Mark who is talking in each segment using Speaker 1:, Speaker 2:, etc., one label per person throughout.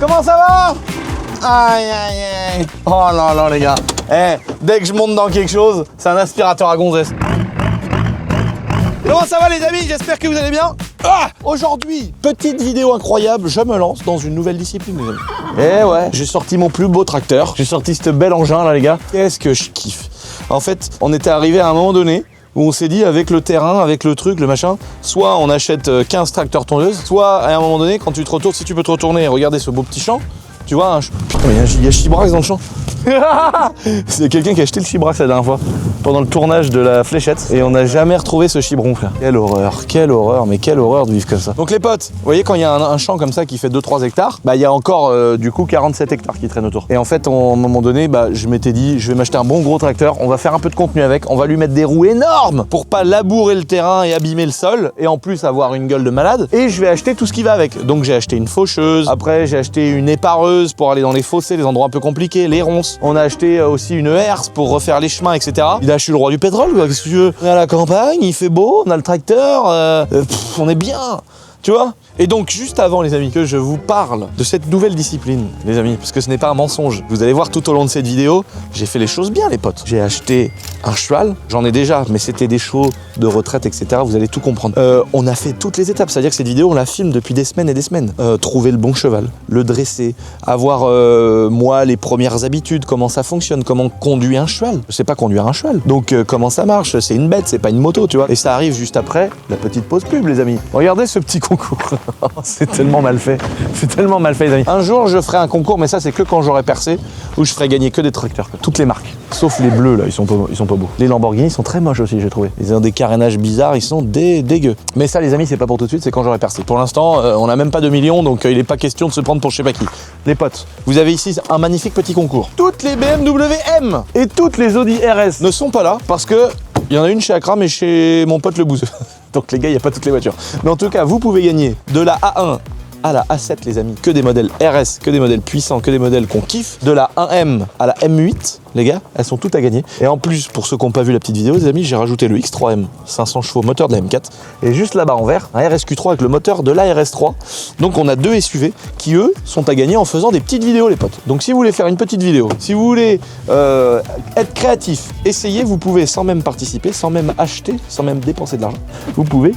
Speaker 1: comment ça va? Aïe aïe aïe. Oh là là les gars. Eh, dès que je monte dans quelque chose, c'est un aspirateur à gonzesse. Comment ça va les amis? J'espère que vous allez bien. Aujourd'hui, petite vidéo incroyable, je me lance dans une nouvelle discipline les amis. Eh ouais, j'ai sorti mon plus beau tracteur, j'ai sorti ce bel engin là les gars. Qu'est-ce que je kiffe. En fait, on était arrivé à un moment donné où on s'est dit avec le terrain, avec le truc, le machin, soit on achète 15 tracteurs tondeuses, soit à un moment donné, quand tu te retournes, si tu peux te retourner et regarder ce beau petit champ, tu vois, putain, il y a Chibrax dans le champ. C'est quelqu'un qui a acheté le Chibrax la dernière fois, pendant le tournage de la fléchette, et on n'a jamais retrouvé ce chibron, frère. Quelle horreur, mais quelle horreur de vivre comme ça. Donc les potes, vous voyez, quand il y a un champ comme ça qui fait 2-3 hectares, bah il y a encore du coup 47 hectares qui traînent autour. Et en fait, à un moment donné, bah je m'étais dit, je vais m'acheter un bon gros tracteur, on va faire un peu de contenu avec, on va lui mettre des roues énormes pour pas labourer le terrain et abîmer le sol, et en plus avoir une gueule de malade, et je vais acheter tout ce qui va avec. Donc j'ai acheté une faucheuse, après j'ai acheté une épareuse pour aller dans les fossés, les endroits un peu compliqués, les ronces. On a acheté aussi une herse pour refaire les chemins, etc. Il a, je suis le roi du pétrole, qu'est-ce que tu veux? On est à la campagne, il fait beau, on a le tracteur, on est bien, tu vois? Et donc, juste avant, les amis, que je vous parle de cette nouvelle discipline, les amis, parce que ce n'est pas un mensonge. Vous allez voir tout au long de cette vidéo, j'ai fait les choses bien, les potes. J'ai acheté un cheval, j'en ai déjà, mais c'était des chevaux de retraite, etc. Vous allez tout comprendre. On a fait toutes les étapes, c'est-à-dire que cette vidéo, on la filme depuis des semaines et des semaines. Trouver le bon cheval, le dresser, avoir, moi, les premières habitudes, comment ça fonctionne, comment conduire un cheval. Je sais pas conduire un cheval. Donc, comment ça marche? C'est une bête, c'est pas une moto, tu vois. Et ça arrive juste après la petite pause pub, les amis. Regardez ce petit concours. C'est tellement mal fait. C'est tellement mal fait, les amis. Un jour, je ferai un concours, mais ça, c'est que quand j'aurai percé, où je ferai gagner que des tracteurs. Toutes les marques. Sauf les bleus, là, ils sont pas beaux. Les Lamborghini sont très moches aussi, j'ai trouvé. Ils ont des carénages bizarres, ils sont dégueux. Mais ça, les amis, c'est pas pour tout de suite, c'est quand j'aurai percé. Pour l'instant, on n'a même pas 2 millions, donc il n'est pas question de se prendre pour je sais pas qui. Les potes, vous avez ici un magnifique petit concours. Toutes les BMW M et toutes les Audi RS ne sont pas là, parce que il y en a une chez Akram et chez mon pote le bouseux. Donc les gars, il n'y a pas toutes les voitures. Mais en tout cas, vous pouvez gagner de la A1 à la A7, les amis. Que des modèles RS, que des modèles puissants, que des modèles qu'on kiffe. De la 1M à la M8, les gars, elles sont toutes à gagner. Et en plus, pour ceux qui n'ont pas vu la petite vidéo, les amis, j'ai rajouté le X3M, 500 chevaux, moteur de la M4. Et juste là-bas en vert, un RSQ3 avec le moteur de la RS3. Donc on a 2 SUV qui, eux, sont à gagner en faisant des petites vidéos, les potes. Donc si vous voulez faire une petite vidéo, si vous voulez être créatif, essayez, vous pouvez sans même participer, sans même acheter, sans même dépenser de l'argent, vous pouvez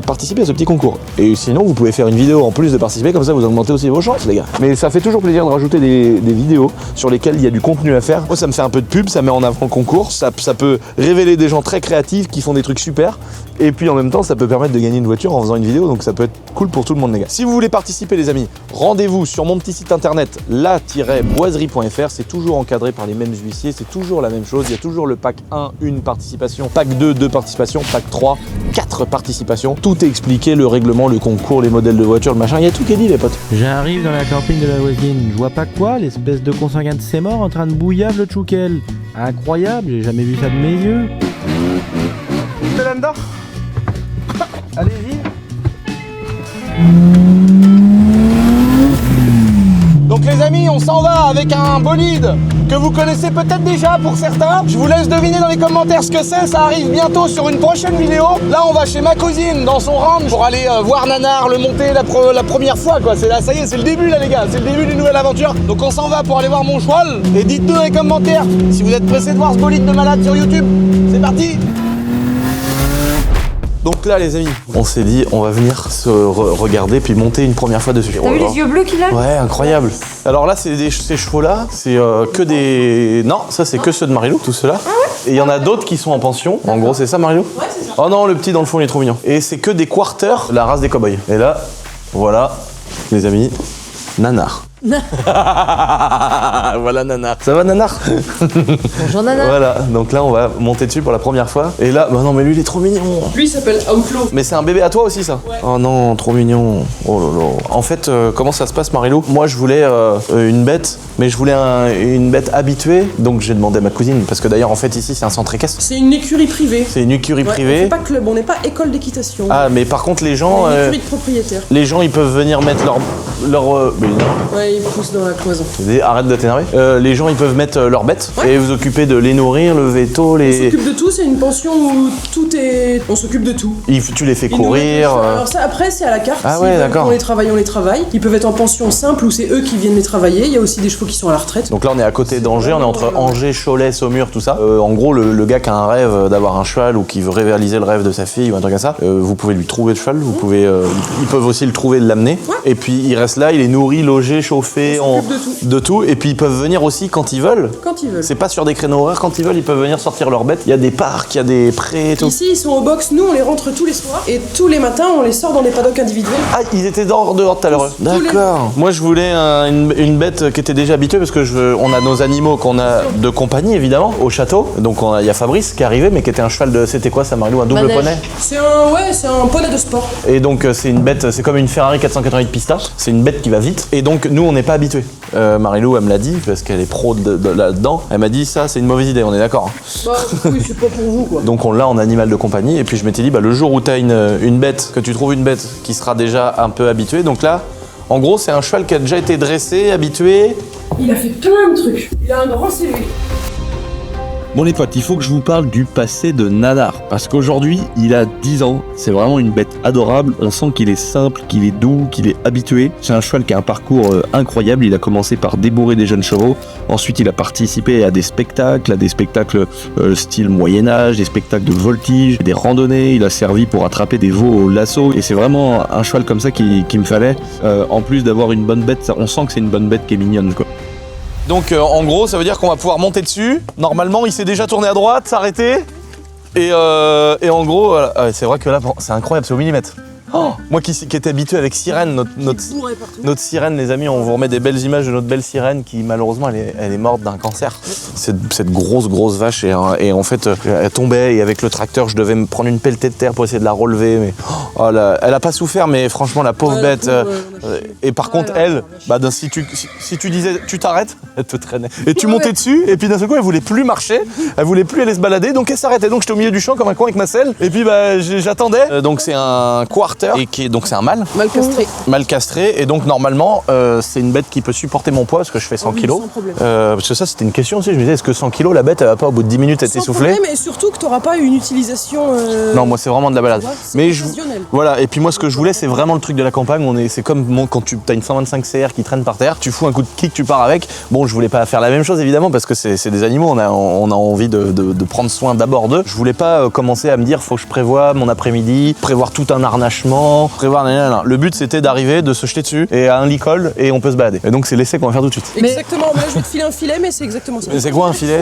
Speaker 1: participer à ce petit concours. Et sinon, vous pouvez faire une vidéo en plus de participer, comme ça vous augmentez aussi vos chances, les gars. Mais ça fait toujours plaisir de rajouter des vidéos sur lesquelles il y a du contenu à faire. Moi, ça me fait un peu de pub, ça met en avant le concours, ça peut révéler des gens très créatifs qui font des trucs super. Et puis en même temps, ça peut permettre de gagner une voiture en faisant une vidéo, donc ça peut être cool pour tout le monde, les gars. Si vous voulez participer, les amis, rendez-vous sur mon petit site internet la-boiserie.fr. C'est toujours encadré par les mêmes huissiers, c'est toujours la même chose. Il y a toujours le pack 1, 1 participation, pack 2, 2 participations, pack 3, 4 participations. Tout est expliqué, le règlement, le concours, les modèles de voitures, le machin, il y a tout qui est dit, les potes.
Speaker 2: J'arrive dans la campagne de la voisine, je vois pas quoi, l'espèce de consanguin de ses morts en train de bouillave le tchoukel. Incroyable, j'ai jamais vu ça de mes yeux.
Speaker 1: Belanda, allez-y. Donc les amis, on s'en va avec un bolide que vous connaissez peut-être déjà pour certains. Je vous laisse deviner dans les commentaires ce que c'est, ça arrive bientôt sur une prochaine vidéo. Là on va chez ma cousine dans son ranch pour aller voir Nanar, le monter la première fois quoi. C'est là, ça y est, c'est le début là les gars, c'est le début d'une nouvelle aventure. Donc on s'en va pour aller voir mon cheval. Et dites-nous dans les commentaires si vous êtes pressés de voir ce bolide de malade sur YouTube. C'est parti! Donc là les amis, on s'est dit on va venir se regarder puis monter une première fois dessus.
Speaker 3: T'as vu les yeux bleus qu'il a?
Speaker 1: Ouais, incroyable. Alors là ces chevaux là, c'est que des... Non, ça c'est que ceux de Marilou, tout ceux-là. Ah ouais. Et il y en a d'autres qui sont en pension. En gros c'est ça Marilou? Ouais c'est ça. Oh non, le petit dans le fond il est trop mignon. Et c'est que des quarters, la race des cow-boys. Et là, voilà les amis, Nanar. Voilà Nanar. Ça va Nanar?
Speaker 3: Bonjour Nanar.
Speaker 1: Voilà, donc là on va monter dessus pour la première fois. Et là, bah non mais lui il est trop mignon.
Speaker 4: Lui il s'appelle Outlaw.
Speaker 1: Mais c'est un bébé à toi aussi ça?
Speaker 4: Ouais.
Speaker 1: Oh non, trop mignon. Oh là là. En fait, comment ça se passe Marilou? Moi je voulais une bête, mais je voulais une bête habituée. Donc j'ai demandé à ma cousine, parce que d'ailleurs en fait ici c'est un centre équestre.
Speaker 4: C'est une écurie privée.
Speaker 1: C'est une écurie
Speaker 4: Ouais,
Speaker 1: privée.
Speaker 4: on fait pas club, on n'est pas école d'équitation.
Speaker 1: Ah mais par contre les gens...
Speaker 4: Une écurie de propriétaires.
Speaker 1: les gens ils peuvent venir mettre leur... Mais non.
Speaker 4: Ouais, il pousse dans la cloison.
Speaker 1: Arrête de t'énerver. Les gens, ils peuvent mettre leurs bêtes et vous occuper de les nourrir, le veto,
Speaker 4: On
Speaker 1: les...
Speaker 4: s'occupe de tout, c'est une pension où tout est... On s'occupe de tout.
Speaker 1: Tu les fais
Speaker 4: Ils nous mettent les
Speaker 1: courir.
Speaker 4: chevaux. Alors ça, après, c'est à la carte.
Speaker 1: Ah
Speaker 4: S'ils
Speaker 1: ouais,
Speaker 4: veulent
Speaker 1: d'accord.
Speaker 4: qu'on les travaille, on les travaille. Ils peuvent être en pension simple ou c'est eux qui viennent les travailler. Il y a aussi des chevaux qui sont à la retraite.
Speaker 1: Donc là, on est à côté d'Angers, on est entre Angers, Cholet, Saumur, tout ça. En gros, le gars qui a un rêve d'avoir un cheval ou qui veut réaliser le rêve de sa fille ou un truc comme ça, vous pouvez lui trouver le cheval, vous pouvez, ils peuvent aussi le trouver et l'amener.
Speaker 4: Ouais.
Speaker 1: Et puis il reste là, il est nourri, logé, chauffé,
Speaker 4: On s'occupe
Speaker 1: de tout. Et puis ils peuvent venir aussi quand ils veulent.
Speaker 4: Quand ils veulent.
Speaker 1: C'est pas sur des créneaux horaires, quand ils veulent, ils peuvent venir sortir leurs bêtes. Il y a des parcs, il y a des prés et tout.
Speaker 4: Ici, ils sont au box. Nous, on les rentre tous les soirs. Et tous les matins, on les sort dans des paddocks individuels.
Speaker 1: Ah, ils étaient dehors tout à l'heure.
Speaker 4: Tous les
Speaker 1: D'accord. Moi, je voulais une bête qui était déjà habituée parce que on a nos animaux qu'on a de compagnie évidemment au château. Donc il y a Fabrice qui est arrivé, mais qui était un cheval de. C'était quoi ça, Marilou? Un double
Speaker 3: Manège.
Speaker 1: poney.
Speaker 4: C'est un poney de sport.
Speaker 1: Et donc c'est une bête, c'est comme une Ferrari 488 Pista. C'est une bête qui va vite. Et donc nous, on n'est pas habitués. Marilou, elle me l'a dit parce qu'elle est pro là-dedans. Elle m'a dit ça, c'est une mauvaise idée. On est d'accord.
Speaker 4: Bah oui, c'est pas pour vous quoi.
Speaker 1: Donc on l'a en animal de compagnie. Et puis je m'étais dit, le jour où tu as une bête, que tu trouves une bête qui sera déjà un peu habituée. Donc là, en gros, c'est un cheval qui a déjà été dressé, habitué.
Speaker 4: Il a fait plein de trucs. Il a un grand CV.
Speaker 5: Bon les potes, il faut que je vous parle du passé de Nadar, parce qu'aujourd'hui, il a 10 ans, c'est vraiment une bête adorable, on sent qu'il est simple, qu'il est doux, qu'il est habitué. C'est un cheval qui a un parcours incroyable, il a commencé par débourrer des jeunes chevaux, ensuite il a participé à des spectacles style Moyen-Âge, des spectacles de voltige, des randonnées, il a servi pour attraper des veaux au lasso, et c'est vraiment un cheval comme ça qui me fallait. En plus d'avoir une bonne bête, on sent que c'est une bonne bête qui est mignonne quoi.
Speaker 1: Donc en gros, ça veut dire qu'on va pouvoir monter dessus. Normalement, il s'est déjà tourné à droite, s'arrêter. Et en gros, voilà. C'est vrai que là, c'est incroyable, c'est au millimètre. Oh, moi qui étais habitué avec Sirène, notre Sirène, les amis, on vous remet des belles images de notre belle Sirène qui malheureusement elle est morte d'un cancer. Cette grosse vache et en fait elle tombait et avec le tracteur je devais me prendre une pelletée de terre pour essayer de la relever. Mais oh là, elle a pas souffert mais franchement la pauvre bête. Et par contre elle, si tu disais tu t'arrêtes, elle te traînait. Et tu montais dessus et puis d'un seul coup elle voulait plus marcher, elle voulait plus aller se balader donc elle s'arrêtait. Donc j'étais au milieu du champ comme un con avec ma selle et puis j'attendais. Donc c'est un quarter et donc c'est un mâle. Mal castré et donc normalement c'est une bête qui peut supporter mon poids parce que je fais 100 kilos.
Speaker 4: Sans problème.
Speaker 1: Parce que ça c'était une question aussi, je me disais est-ce que 100 kilos la bête elle va pas au bout de 10 minutes être essoufflée?
Speaker 4: Mais surtout que t'auras pas une utilisation.
Speaker 1: Non moi c'est vraiment de la balade. Mais
Speaker 4: occasionnel.
Speaker 1: voilà et puis moi ce que je voulais c'est vraiment le truc de la campagne, c'est comme quand tu as une 125 CR qui traîne par terre, tu fous un coup de kick, tu pars avec. Bon je voulais pas faire la même chose évidemment parce que c'est des animaux, on a envie de prendre soin d'abord d'eux. Je voulais pas commencer à me dire faut que je prévoie mon après-midi, prévoir tout un harnachement, prévoir le but c'était d'arriver, de se jeter dessus et à un licol et on peut se balader. Et donc c'est l'essai qu'on va faire tout de suite.
Speaker 4: Exactement, là je vais te filer un filet mais c'est exactement ça.
Speaker 1: Mais c'est quoi un filet?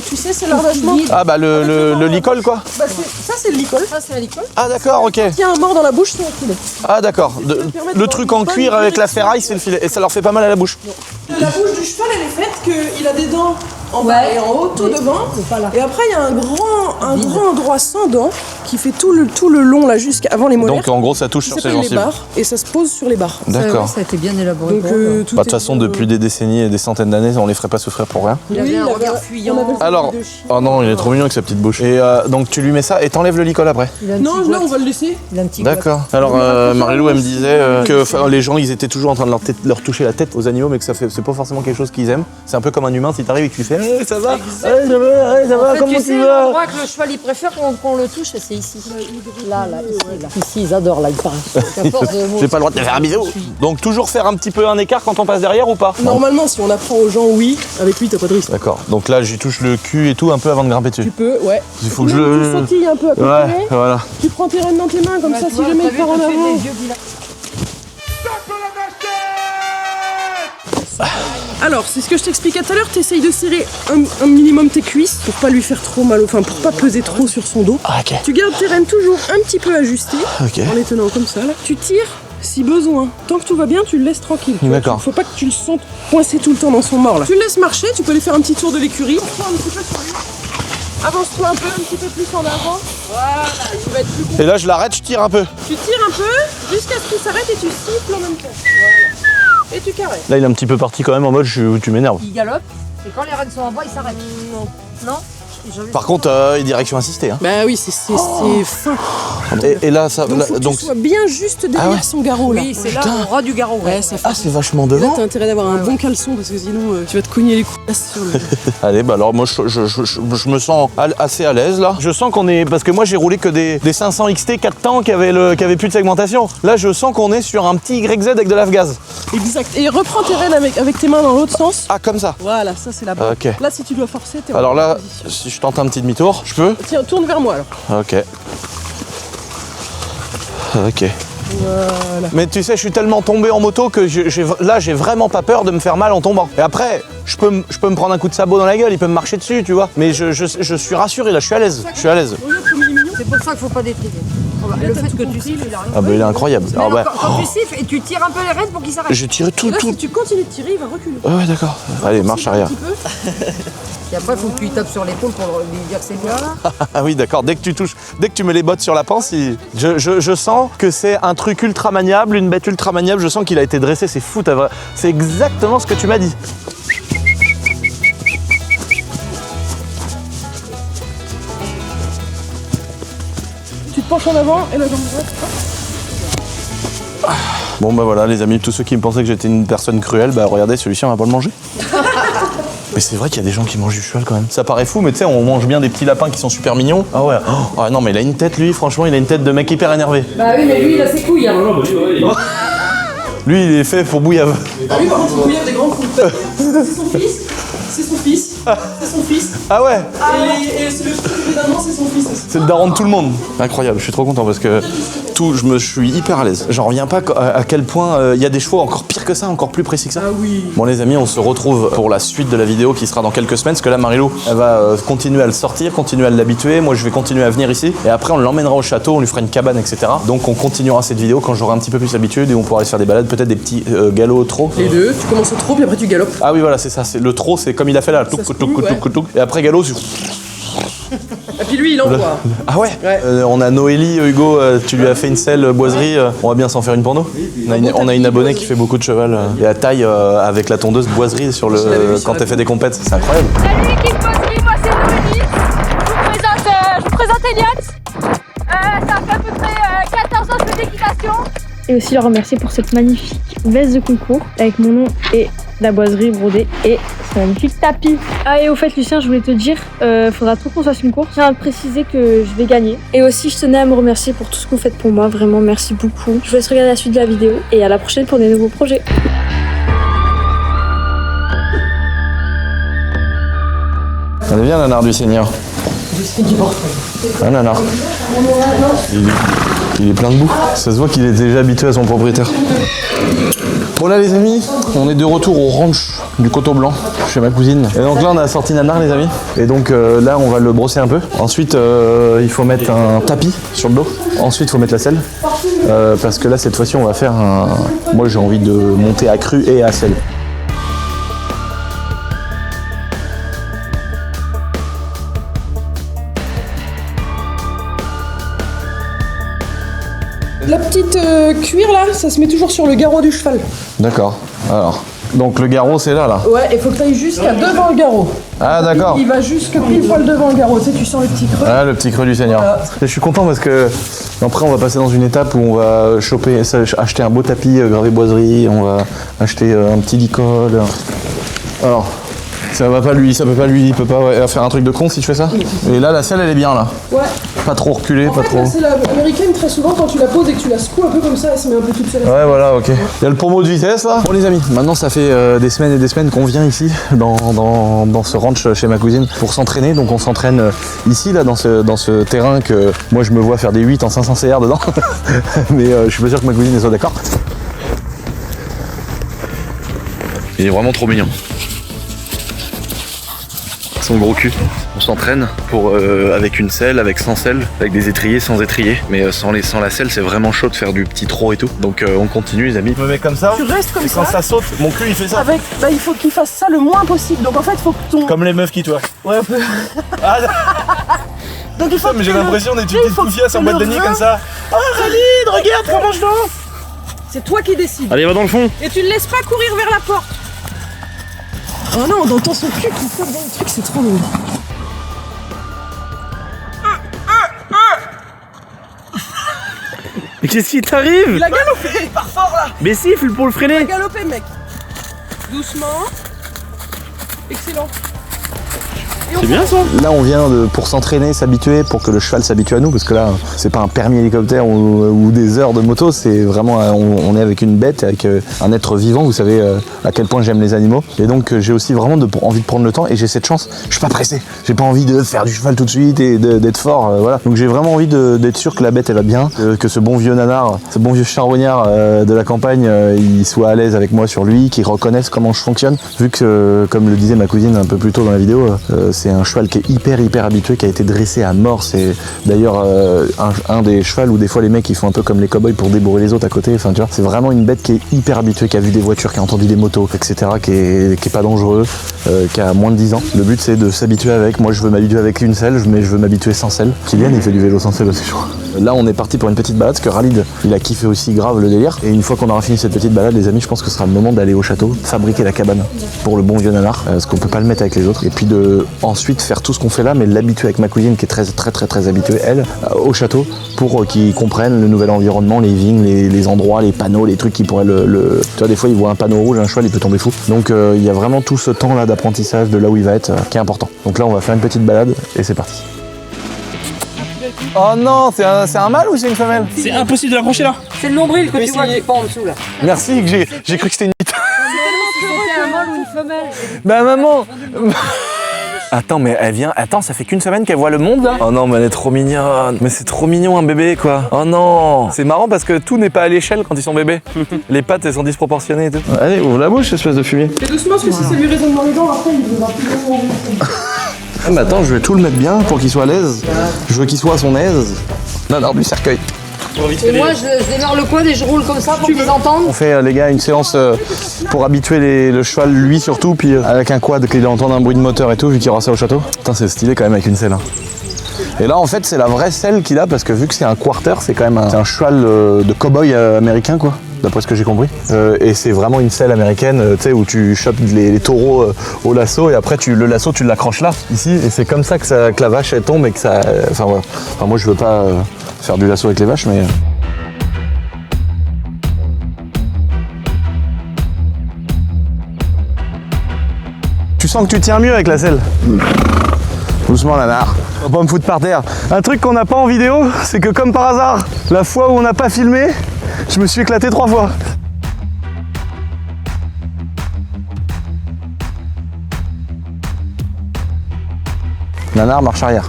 Speaker 4: Tu sais c'est l'harnachement.
Speaker 1: Ah le licol quoi.
Speaker 4: Ça c'est le licol.
Speaker 3: Ça, c'est un licol.
Speaker 1: Ah d'accord ok.
Speaker 4: S'il y a un mort dans la bouche c'est un filet.
Speaker 1: Ah d'accord. Le truc en cuir avec la ferraille c'est le filet et ça leur fait pas mal à la bouche.
Speaker 4: La bouche du cheval elle est faite qu'il a des dents en bas et en haut, tout devant. Et après il y a un grand endroit sans dents qui fait tout le long là jusqu'avant les molaires.
Speaker 1: Donc en gros ça touche sur
Speaker 4: Ça
Speaker 1: ses
Speaker 4: s'appelle les
Speaker 1: gencives.
Speaker 4: barres et ça se pose sur les barres.
Speaker 1: D'accord.
Speaker 3: Ça a été bien élaboré.
Speaker 4: Donc
Speaker 3: pour eux.
Speaker 4: tout
Speaker 1: De toute
Speaker 4: est
Speaker 1: façon,
Speaker 4: bien,
Speaker 1: depuis des décennies et des centaines d'années, on les ferait pas souffrir pour rien.
Speaker 3: Il avait un regard fuyant.
Speaker 4: on avait le
Speaker 1: Alors,
Speaker 4: de chien.
Speaker 1: oh non, il est trop mignon avec sa petite bouche. Et donc tu lui mets ça et t'enlèves le licol après.
Speaker 3: Il a un
Speaker 4: Non,
Speaker 3: petit
Speaker 4: là on
Speaker 3: goût.
Speaker 4: va le laisser.
Speaker 3: Il a un petit goût.
Speaker 1: D'accord. Alors Marilou, elle me disait que les gens, ils étaient toujours en train de leur toucher la tête aux animaux, mais que c'est pas forcément quelque chose qu'ils aiment. C'est un peu comme un humain, si t'arrives et que tu fais hey, ça va, hey, ça va,
Speaker 3: En fait,
Speaker 1: comment
Speaker 3: tu
Speaker 1: tu
Speaker 3: sais,
Speaker 1: vas?
Speaker 3: l'endroit que le cheval il préfère qu'on le touche, c'est ici. Là, ici. Ici, ils adorent, là, il paraît. À force de mots,
Speaker 1: J'ai pas le droit de te faire un bisou. Donc toujours faire un petit peu un écart quand on passe derrière ou pas?
Speaker 4: Normalement si on apprend aux gens oui, avec lui t'as pas de risque.
Speaker 1: D'accord. Donc là, j'y touche le cul et tout un peu avant de grimper dessus.
Speaker 4: Tu peux, ouais.
Speaker 1: Il faut que je
Speaker 4: Tu sautilles un peu à côté.
Speaker 1: Ouais, voilà.
Speaker 4: Tu prends tes rênes dans tes mains comme ça si jamais il part en avant. Alors, c'est ce que je t'expliquais tout à l'heure, t'essayes de serrer un minimum tes cuisses pour pas lui faire trop mal, pour pas peser trop sur son dos.
Speaker 1: Ah, ok.
Speaker 4: Tu gardes tes rênes toujours un petit peu ajustées,
Speaker 1: Ok.
Speaker 4: en les tenant comme ça là. Tu tires si besoin. Tant que tout va bien, tu le laisses tranquille. tu vois.
Speaker 1: D'accord.
Speaker 4: Faut pas que tu le sentes coincé tout le temps dans son mort là. Tu le laisses marcher, tu peux aller faire un petit tour de l'écurie. Prends un petit peu sur lui. Avance-toi un petit peu plus en avant. Voilà, il va être plus con.
Speaker 1: Et là, je l'arrête, je tire un peu.
Speaker 4: Tu tires un peu jusqu'à ce qu'il s'arrête et tu siffles en même temps. Voilà. Et tu caresses.
Speaker 1: Là, il est un petit peu parti quand même en mode tu m'énerves.
Speaker 3: Il galope, et quand les rênes sont en bas, il s'arrête. Non.
Speaker 1: Par contre, direction assistée. Hein.
Speaker 4: Bah oui, c'est fin.
Speaker 1: Et là, ça.
Speaker 4: Donc, faut que tu sois bien juste derrière son garrot là.
Speaker 3: Oui, c'est là, au ras du garrot.
Speaker 4: Ouais, ça fait.
Speaker 1: Ah, c'est vachement
Speaker 4: Là,
Speaker 1: devant.
Speaker 4: t'as intérêt d'avoir un bon caleçon parce que sinon tu vas te cogner les couilles sur le.
Speaker 1: Allez, bah alors moi je me sens assez à l'aise là. Je sens qu'on est. Parce que moi j'ai roulé que des 500 XT 4 temps qui avaient plus de segmentation. Là je sens qu'on est sur un petit YZ avec de l'Afgaz.
Speaker 4: Exact. Et reprends tes rênes avec tes mains dans l'autre sens.
Speaker 1: Ah, comme ça.
Speaker 4: Voilà, ça c'est la bonne.
Speaker 1: Ok.
Speaker 4: Là, si tu dois forcer, t'es en
Speaker 1: Alors là,
Speaker 4: position.
Speaker 1: si je tente un petit demi-tour, je peux?
Speaker 4: Tiens, tourne vers moi alors.
Speaker 1: Ok. Ok.
Speaker 4: Voilà.
Speaker 1: Mais tu sais, je suis tellement tombé en moto que là, j'ai vraiment pas peur de me faire mal en tombant. Et après, je peux me prendre un coup de sabot dans la gueule, il peut me marcher dessus, tu vois. Mais je suis rassuré, là, je suis à l'aise. Je suis à l'aise.
Speaker 3: C'est pour ça qu'il faut pas détriver. Le fait que tu siffles, il arrive.
Speaker 1: Ah bah il est incroyable. Alors, bah,
Speaker 3: Quand tu siffles et tu tires un peu les rênes pour qu'il s'arrête.
Speaker 1: j'ai tiré tout.
Speaker 4: Et là, si tu continues de tirer, il va reculer.
Speaker 1: Ouais, d'accord. Allez, marche arrière.
Speaker 4: Un petit peu.
Speaker 3: Et après, il faut que tu lui tapes sur l'épaule pour lui dire que c'est bien là.
Speaker 1: Ah oui, d'accord. Dès que tu mets les bottes sur la panse, je sens que c'est un truc ultra maniable, une bête ultra maniable. Je sens qu'il a été dressé, c'est fou. C'est exactement ce que tu m'as dit.
Speaker 4: Tu te penches en avant et la jambe droite.
Speaker 1: Bon bah voilà les amis, tous ceux qui me pensaient que j'étais une personne cruelle, bah regardez, celui-ci on va pas le manger. Mais c'est vrai qu'il y a des gens qui mangent du cheval quand même. Ça paraît fou, mais tu sais, on mange bien des petits lapins qui sont super mignons. Ah ouais. Oh, ah non, mais il a une tête, lui, franchement, il a une tête de mec hyper énervé.
Speaker 3: Bah oui, mais lui, il a ses couilles. Hein.
Speaker 1: Lui, il est fait pour bouillave.
Speaker 4: Lui, par contre, il bouillave des grands coups. C'est son fils. C'est son fils. C'est son fils.
Speaker 1: Ah ouais.
Speaker 4: Et c'est le truc d'un an, c'est son fils aussi.
Speaker 1: C'est le daron de tout le monde. Incroyable, je suis trop content parce que je suis hyper à l'aise. J'en reviens pas à quel point il y a des chevaux encore pire que ça, encore plus précis que ça.
Speaker 4: Ah oui.
Speaker 1: Bon les amis, on se retrouve pour la suite de la vidéo qui sera dans quelques semaines, parce que là Marilou, elle va continuer à le sortir, continuer à l'habituer, moi je vais continuer à venir ici, et après on l'emmènera au château, on lui fera une cabane, etc. Donc on continuera cette vidéo quand j'aurai un petit peu plus l'habitude, et on pourra aller se faire des balades, peut-être des petits galops trop.
Speaker 4: Les deux, tu commences au trot, puis après tu galopes.
Speaker 1: Ah oui voilà, c'est ça, c'est le trot, c'est comme il a fait là, touk,
Speaker 4: se
Speaker 1: touk,
Speaker 4: coule,
Speaker 1: touk, touk, et après galop,
Speaker 4: Et puis lui, il envoie.
Speaker 1: ah ouais,
Speaker 4: Ouais.
Speaker 1: On a Noélie, Hugo, tu lui as fait une selle boiserie, on va bien s'en faire une pour nous. On a une abonnée qui fait beaucoup de cheval et à taille avec la tondeuse boiserie sur
Speaker 4: Je l'avais vu sur
Speaker 1: quand
Speaker 4: la
Speaker 1: elle fait des compètes, c'est incroyable.
Speaker 6: Salut l'équipe Boiserie, moi c'est Noélie. Je vous présente Eliott. Ça fait à peu près 14 ans que je fais d'équitation.
Speaker 7: Et aussi le remercier pour cette magnifique veste de concours avec mon nom et la boiserie brodée et ce magnifique tapis. Ah et au fait Lucien, je voulais te dire, faudra trop qu'on fasse une course. Je tiens à préciser que je vais gagner. Et aussi je tenais à me remercier pour tout ce que vous faites pour moi, vraiment merci beaucoup. Je vous laisse regarder la suite de la vidéo et à la prochaine pour des nouveaux projets.
Speaker 1: Allez viens Nanar du Seigneur. Ah Nanar. Il est plein de boue. Ça se voit qu'il est déjà habitué à son propriétaire. Bon là les amis, on est de retour au ranch du Coteau Blanc chez ma cousine. Et donc là on a sorti Nanar les amis. Et donc là on va le brosser un peu. Ensuite il faut mettre un tapis sur le dos. Ensuite il faut mettre la selle. Parce que là cette fois-ci on va faire un... Moi j'ai envie de monter à cru et à selle.
Speaker 4: La petite cuir là, ça se met toujours sur le garrot du cheval.
Speaker 1: D'accord. Alors, donc le garrot c'est là.
Speaker 4: Ouais, il faut que tu ailles jusqu'à devant le garrot.
Speaker 1: Ah d'accord.
Speaker 4: Il va jusque pile poil devant le garrot. Tu sais, tu sens le petit creux.
Speaker 1: Ah, le petit creux du Seigneur.
Speaker 4: Voilà.
Speaker 1: Je suis content parce que après on va passer dans une étape où on va acheter un beau tapis gravé boiserie, on va acheter un petit licol. Alors, ça peut pas faire un truc de con si je fais ça. Et là la selle elle est bien là.
Speaker 4: Ouais.
Speaker 1: Pas trop reculée,
Speaker 4: En
Speaker 1: pas
Speaker 4: fait,
Speaker 1: trop.
Speaker 4: la selle américaine, très souvent, quand tu la poses et que tu la secoues un peu comme ça, elle se met un peu toute seule.
Speaker 1: Ouais voilà, ok. Il y a le pommeau de vitesse là. Bon les amis, maintenant ça fait des semaines et des semaines qu'on vient ici dans ce ranch chez ma cousine pour s'entraîner. Donc on s'entraîne ici là dans ce terrain que moi je me vois faire des 8 en 500 CR dedans. Mais je suis pas sûr que ma cousine soit d'accord. Il est vraiment trop mignon. Son gros cul. On s'entraîne pour avec une selle, avec sans selle, avec des étriers, sans étriers. Mais sans la selle, c'est vraiment chaud de faire du petit trot et tout. Donc on continue les amis. Je me mets comme ça.
Speaker 4: Tu restes comme
Speaker 1: Et quand ça saute, mon cul il fait ça.
Speaker 4: Avec, bah, il faut qu'il fasse ça le moins possible. Donc en fait, il faut que ton.
Speaker 1: Comme les meufs qui toi.
Speaker 4: Ouais, un peu.
Speaker 1: Ah,
Speaker 4: Donc il faut
Speaker 1: mais
Speaker 4: que
Speaker 1: j'ai
Speaker 4: le-
Speaker 1: l'impression d'être
Speaker 4: tu sais,
Speaker 1: une
Speaker 4: il faut
Speaker 1: petite poufiasse
Speaker 4: que
Speaker 1: en boîte de
Speaker 4: le
Speaker 1: nuit
Speaker 4: rein-
Speaker 1: comme ça.
Speaker 4: Oh Khalid, regarde comment je danse. C'est toi qui décides.
Speaker 1: Allez, va dans le fond.
Speaker 4: Et tu ne laisses pas courir vers la porte. Oh non, on entend son cul qui tape dans le truc, c'est trop drôle.
Speaker 2: Qu'est-ce qui t'arrive?
Speaker 4: Il a galopé, il part fort là.
Speaker 2: Mais siffle pour le
Speaker 4: Il a
Speaker 2: freiner.
Speaker 4: galopé, mec. Doucement. Excellent.
Speaker 2: C'est bien ça.
Speaker 1: Là, on vient pour s'entraîner, s'habituer, pour que le cheval s'habitue à nous, parce que là, c'est pas un permis hélicoptère ou des heures de moto, c'est vraiment, on est avec une bête, avec un être vivant. Vous savez à quel point j'aime les animaux. Et donc, j'ai aussi vraiment envie de prendre le temps, et j'ai cette chance. Je suis pas pressé. J'ai pas envie de faire du cheval tout de suite et d'être fort. Voilà. Donc, j'ai vraiment envie d'être sûr que la bête, elle va bien, que ce bon vieux nanar, ce bon vieux charognard de la campagne, il soit à l'aise avec moi sur lui, qu'il reconnaisse comment je fonctionne. Vu que, comme le disait ma cousine un peu plus tôt dans la vidéo, c'est un cheval qui est hyper habitué, qui a été dressé à mort. C'est d'ailleurs un des chevals où des fois les mecs ils font un peu comme les cow-boys pour débourrer les autres à côté. Enfin, tu vois, c'est vraiment une bête qui est hyper habituée, qui a vu des voitures, qui a entendu des motos, etc., qui est pas dangereux, qui a moins de 10 ans. Le but c'est de s'habituer avec. Moi je veux m'habituer avec une selle, mais je veux m'habituer sans selle. Kylian il fait du vélo sans selle aussi, je crois. Là on est parti pour une petite balade, parce que Khalid il a kiffé aussi grave le délire. Et une fois qu'on aura fini cette petite balade, les amis, je pense que ce sera le moment d'aller au château, fabriquer la cabane pour le bon vieux nanar, parce qu'on peut pas le mettre avec les autres. Et puis de ensuite faire tout ce qu'on fait là, mais l'habituer avec ma cousine qui est très habituée, elle, au château, pour qu'ils comprennent le nouvel environnement, les vignes, les endroits, les panneaux, les trucs qui pourraient Tu vois, des fois, ils voient un panneau rouge, un cheval, il peut tomber fou. Donc, il y a vraiment tout ce temps-là d'apprentissage de là où il va être, qui est important. Donc là, on va faire une petite balade, et c'est parti. Oh non, c'est un mâle ou c'est une femelle?
Speaker 2: C'est impossible de l'approcher là.
Speaker 3: C'est le nombril que tu vois qui pend en dessous là.
Speaker 1: Merci, j'ai cru que c'était une mythe.
Speaker 3: C'était un mâle ou une femelle?
Speaker 1: Bah maman. Attends, mais elle vient. Attends, ça fait qu'une semaine qu'elle voit le monde là? Oh non, mais elle est trop mignonne. Mais c'est trop mignon un bébé quoi. Oh non. C'est marrant parce que tout n'est pas à l'échelle quand ils sont bébés. Les pattes elles sont disproportionnées et tout. Allez, ouvre la bouche, espèce de fumier.
Speaker 4: Fais doucement parce que si ça lui résonne dans les dents, après il va plus long manger.
Speaker 1: Ah, mais attends, je vais tout le mettre bien pour qu'il soit à l'aise. Je veux qu'il soit à son aise. Non, du cercueil.
Speaker 3: Et moi je démarre le quad et je roule comme ça pour qu'ils entendent.
Speaker 1: On fait les gars une séance pour habituer le cheval, lui surtout, puis avec un quad qu'il entende un bruit de moteur et tout, vu qu'il y aura ça au château. Putain, c'est stylé quand même avec une selle. Hein. Et là en fait c'est la vraie selle qu'il a, parce que vu que c'est un quarter, c'est quand même un cheval de cow-boy américain quoi, d'après ce que j'ai compris. Et c'est vraiment une selle américaine, tu sais, où tu chopes les taureaux au lasso, et après le lasso tu l'accroches là, ici, et c'est comme ça que la vache elle tombe et que ça. Enfin voilà. Enfin moi je veux pas faire du lasso avec les vaches, mais. Tu sens que tu tiens mieux avec la selle. Doucement nanar. On va pas me foutre par terre. Un truc qu'on n'a pas en vidéo, c'est que comme par hasard, la fois où on n'a pas filmé, je me suis éclaté 3 fois. Nanar, marche arrière.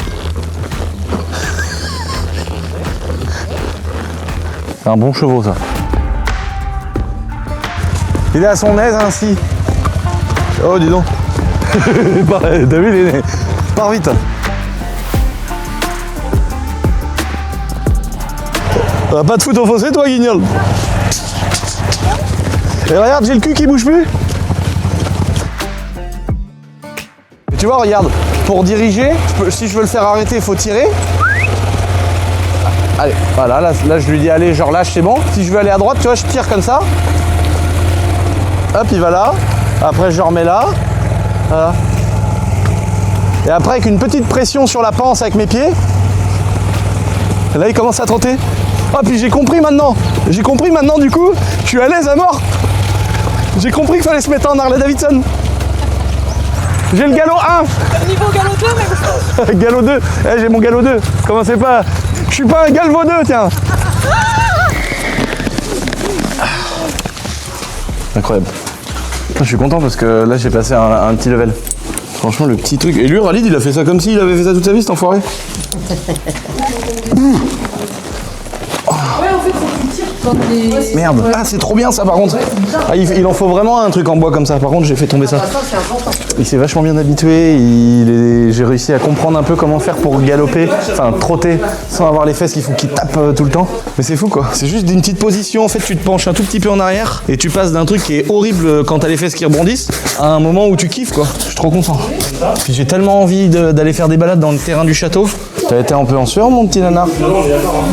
Speaker 1: C'est un bon chevaux ça. Il est à son aise ainsi. Oh dis donc. T'as vu les... Pars vite. On va pas te foutre au fossé toi guignol. Et regarde, j'ai le cul qui bouge plus. Et tu vois, regarde, pour diriger, si je veux le faire arrêter, il faut tirer. Allez, voilà, là je lui dis allez, genre lâche, c'est bon. Si je veux aller à droite, tu vois, je tire comme ça. Hop, il va là. Après je remets là. Voilà. Et après avec une petite pression sur la panse avec mes pieds. Et là il commence à trotter. Ah puis j'ai compris maintenant du coup, je suis à l'aise à mort. J'ai compris qu'il fallait se mettre en Harley Davidson. J'ai le galop 1.
Speaker 4: Niveau galop 2 même.
Speaker 1: Galop 2, j'ai mon galop 2. Commencez pas. Je suis pas un galvo 2 tiens. Incroyable. Je suis content parce que là j'ai passé un petit level. Franchement le petit truc. Et lui Khalid il a fait ça comme s'il avait fait ça toute sa vie cet enfoiré. Merde. Ah c'est trop bien ça par contre. Ah, il en faut vraiment un truc en bois comme ça. Par contre j'ai fait tomber ça. Il s'est vachement bien habitué. J'ai réussi à comprendre un peu comment faire pour galoper, enfin trotter sans avoir les fesses qu'il tape tout le temps. Mais c'est fou quoi. C'est juste d'une petite position. En fait tu te penches un tout petit peu en arrière et tu passes d'un truc qui est horrible quand t'as les fesses qui rebondissent à un moment où tu kiffes quoi. Je suis trop content. Puis j'ai tellement envie d'aller faire des balades dans le terrain du château. T'as été un peu en sueur mon petit nanar?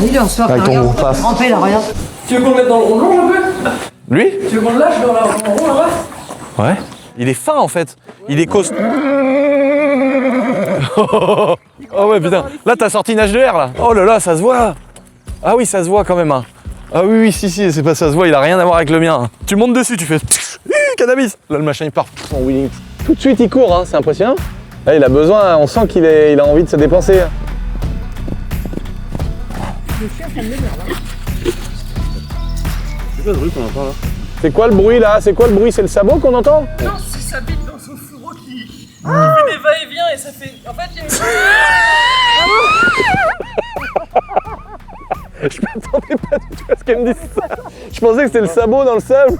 Speaker 3: Il est en sueur.
Speaker 1: Avec ton gros paf.
Speaker 3: Trempé là, regarde.
Speaker 4: Tu veux qu'on le mette dans le rouleau un peu?
Speaker 1: Lui?
Speaker 4: Tu veux qu'on le lâche dans le rouleau là-bas?
Speaker 1: Ouais. Il est fin en fait. Il est costaud. Oh ouais putain. Là t'as sorti une H2R là. Oh là là, ça se voit. Ah oui, ça se voit quand même. Hein. Ah oui, si, c'est pas ça se voit, il a rien à voir avec le mien. Tu montes dessus, tu fais cannabis. Là, le machin, il part en wheeling. Tout de suite, il court, hein, c'est impressionnant. Là, il a besoin, on sent qu'il a envie de se dépenser. C'est quoi le bruit qu'on entend là? C'est quoi le bruit là? C'est quoi le bruit? C'est le sabot qu'on entend?
Speaker 4: Non, c'est sa bite dans son fourreau qui fait des va-et-vient et ça fait. En fait, il y a une.
Speaker 1: Je m'attendais pas du tout à ce qu'elle me dise ça. Je pensais que c'était le sabot dans le sable.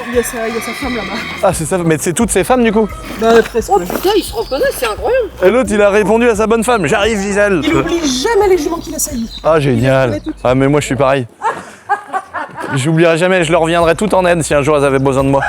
Speaker 4: Il y a sa femme là-bas.
Speaker 1: Ah, c'est ça, mais c'est toutes ces femmes du coup?
Speaker 4: Bah, presque. Oh putain, il se reconnaît, c'est incroyable.
Speaker 1: Et l'autre, il a répondu à sa bonne femme. J'arrive, Gisèle.
Speaker 4: Il oublie jamais les juments qu'il a saillis.
Speaker 1: Ah, génial. Ah, mais moi, je suis pareil. J'oublierai jamais, je leur reviendrai tout en aide si un jour elles avaient besoin de moi.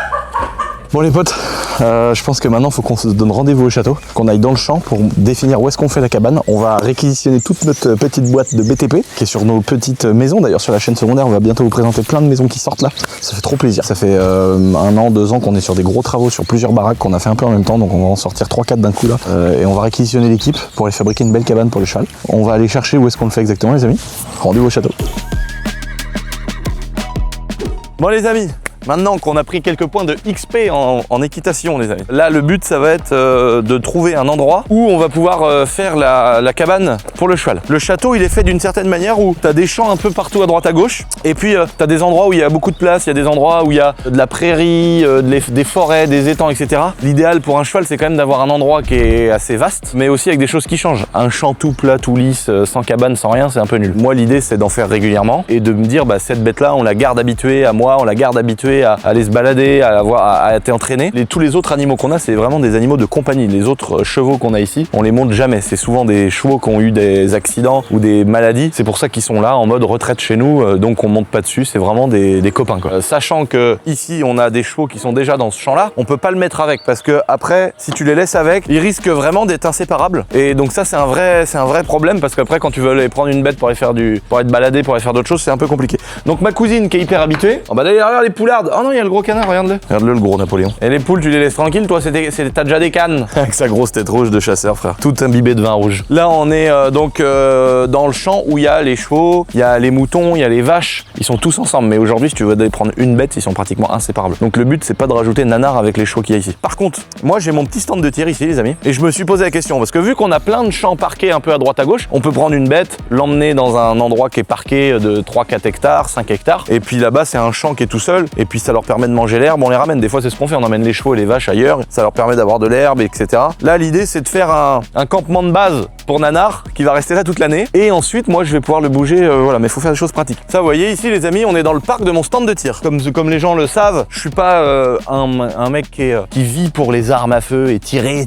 Speaker 1: Bon les potes, je pense que maintenant il faut qu'on se donne rendez-vous au château, qu'on aille dans le champ pour définir où est-ce qu'on fait la cabane. On va réquisitionner toute notre petite boîte de BTP qui est sur nos petites maisons. D'ailleurs sur la chaîne secondaire on va bientôt vous présenter plein de maisons qui sortent là. Ça fait trop plaisir. Ça fait 1 an, 2 ans qu'on est sur des gros travaux sur plusieurs baraques qu'on a fait un peu en même temps. Donc on va en sortir 3-4 d'un coup là. Et on va réquisitionner l'équipe pour aller fabriquer une belle cabane pour le cheval. On va aller chercher où est-ce qu'on le fait exactement les amis. Rendez-vous au château. Bon les amis, maintenant qu'on a pris quelques points de XP en équitation les amis, là le but ça va être de trouver un endroit où on va pouvoir faire la cabane pour le cheval. Le château il est fait d'une certaine manière où tu as des champs un peu partout à droite à gauche et puis tu as des endroits où il y a beaucoup de place, il y a des endroits où il y a de la prairie, des forêts, des étangs etc. L'idéal pour un cheval c'est quand même d'avoir un endroit qui est assez vaste mais aussi avec des choses qui changent. Un champ tout plat, tout lisse, sans cabane, sans rien c'est un peu nul. Moi l'idée c'est d'en faire régulièrement et de me dire bah cette bête là on la garde habituée à moi, on la garde habituée à aller se balader, à être entraîné. Tous les autres animaux qu'on a, c'est vraiment des animaux de compagnie. Les autres chevaux qu'on a ici, on les monte jamais. C'est souvent des chevaux qui ont eu des accidents ou des maladies. C'est pour ça qu'ils sont là en mode retraite chez nous, donc on monte pas dessus. C'est vraiment des copains, quoi. Sachant que ici, on a des chevaux qui sont déjà dans ce champ-là, on peut pas le mettre avec parce que après, si tu les laisses avec, ils risquent vraiment d'être inséparables. Et donc ça, c'est un vrai problème parce qu'après, quand tu veux aller prendre une bête pour aller faire pour être baladé, pour aller faire d'autres choses, c'est un peu compliqué. Donc ma cousine qui est hyper habituée, oh bah d'ailleurs les poulardes. Oh non, il y a le gros canard, regarde-le. Regarde-le le gros Napoléon. Et les poules, tu les laisses tranquilles, toi, t'as déjà des cannes. Avec sa grosse tête rouge de chasseur, frère. Tout imbibé de vin rouge. Là, on est donc dans le champ où il y a les chevaux, il y a les moutons, il y a les vaches. Ils sont tous ensemble. Mais aujourd'hui, si tu veux aller prendre une bête, ils sont pratiquement inséparables. Donc le but, c'est pas de rajouter nanar avec les chevaux qu'il y a ici. Par contre, moi, j'ai mon petit stand de tir ici, les amis. Et je me suis posé la question. Parce que vu qu'on a plein de champs parqués un peu à droite à gauche, on peut prendre une bête, l'emmener dans un endroit qui est parqué de 3-4 hectares, 5 hectares. Et puis là-bas, c'est un champ qui est tout seul. Et puis ça leur permet de manger l'herbe, on les ramène. Des fois, c'est ce qu'on fait, on emmène les chevaux et les vaches ailleurs, ça leur permet d'avoir de l'herbe, etc. Là, l'idée, c'est de faire un campement de base pour Nanar qui va rester là toute l'année. Et ensuite, moi, je vais pouvoir le bouger, voilà, mais il faut faire des choses pratiques. Ça, vous voyez, ici, les amis, on est dans le parc de mon stand de tir. Comme les gens le savent, je suis pas un mec qui vit pour les armes à feu et tirer,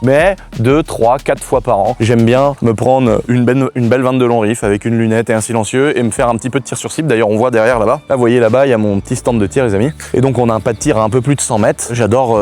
Speaker 1: mais 2, 3, 4 fois par an, j'aime bien me prendre une belle 22 long rifle avec une lunette et un silencieux et me faire un petit peu de tir sur cible. D'ailleurs, on voit derrière là-bas. Là, vous voyez là-bas, il y a mon petit stand de tir, les amis. Et donc, on a un pas de tir à un peu plus de 100 mètres. J'adore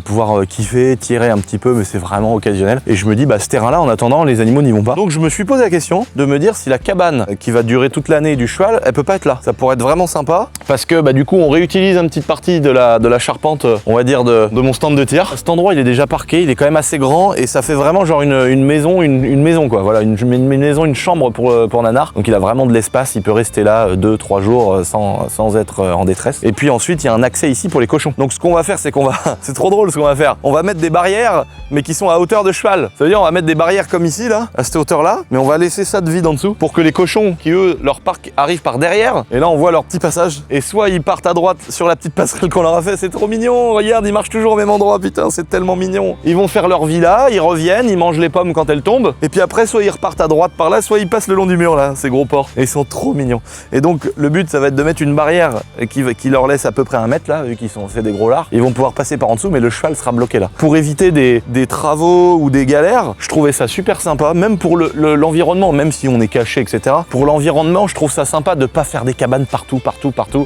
Speaker 1: pouvoir kiffer, tirer un petit peu, mais c'est vraiment occasionnel. Et je me dis, bah, ce terrain-là, en attendant, les animaux n'y vont pas. Donc, je me suis posé la question de me dire si la cabane qui va durer toute l'année du cheval, elle peut pas être là. Ça pourrait être vraiment sympa parce que, bah, du coup, on réutilise une petite partie de la charpente, on va dire, de mon stand de tir. Cet endroit, il est déjà parqué, il est quand même assez grand et ça fait vraiment genre une maison, quoi. Voilà, une maison, une chambre pour Nanar. Donc, il a vraiment de l'espace, il peut rester là 2-3 jours sans être en détresse. Et puis ensuite, il y a un accès ici pour les cochons. Donc, ce qu'on va faire, c'est c'est trop drôle ce qu'on va faire. On va mettre des barrières, mais qui sont à hauteur de cheval. Ça veut dire, on va mettre des barrières comme ici, là, à cette hauteur-là, mais on va laisser ça de vide en dessous pour que les cochons, qui eux, leur parc arrivent par derrière. Et là, on voit leur petit passage. Et soit ils partent à droite sur la petite passerelle qu'on leur a fait. C'est trop mignon. Regarde, ils marchent toujours au même endroit. Putain, c'est tellement mignon. Ils vont faire leur vie là, ils reviennent, ils mangent les pommes quand elles tombent. Et puis après, soit ils repartent à droite par là, soit ils passent le long du mur là, ces gros porcs. Et ils sont trop mignons. Et donc, le but, ça va être de mettre une barrière qui leur laisse à peu près 1 mètre là, vu qu'ils sont fait des gros lards. Ils vont pouvoir passer par en dessous, mais le cheval sera bloqué là. Pour éviter des travaux ou des
Speaker 5: galères, je trouvais ça super sympa, même pour l'environnement, même si on est caché, etc. Pour l'environnement, je trouve ça sympa de pas faire des cabanes partout,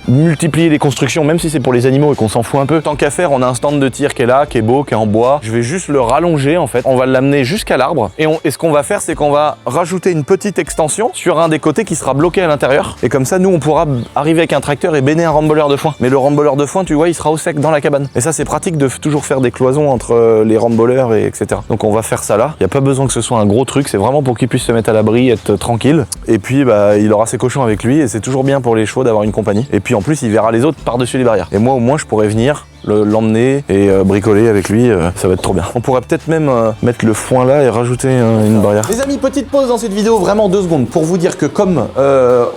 Speaker 5: multiplier les constructions, même si c'est pour les animaux et qu'on s'en fout un peu. Tant qu'à faire, on a un stand de tir qui est là, qui est beau, qui est en bois. Je vais juste le rallonger en fait. On va l'amener jusqu'à l'arbre et ce qu'on va faire, c'est qu'on va rajouter une petite extension sur un des côtés qui sera bloqué à l'intérieur. Et comme ça, nous, on pourra arriver avec un tracteur et béner un ramboleur de foin. Mais le ramboleur de foin, tu vois, il sera au sec dans la cabane. Et ça, c'est pratique de toujours faire des cloisons entre les ramboleurs et etc. Donc on va faire ça là. Il n'y a pas besoin que ce soit un gros truc. C'est vraiment pour qu'il puisse se mettre à l'abri, être tranquille. Et puis, bah, il aura ses cochons avec lui et c'est toujours bien pour les chevaux d'avoir une compagnie. Et puis en plus, il verra les autres par-dessus les barrières. Et moi, au moins, je pourrais venir l'emmener et bricoler avec lui, ça va être trop bien. On pourrait peut-être même mettre le foin là et rajouter une barrière. Les amis, petite pause dans cette vidéo, vraiment 2 secondes, pour vous dire que comme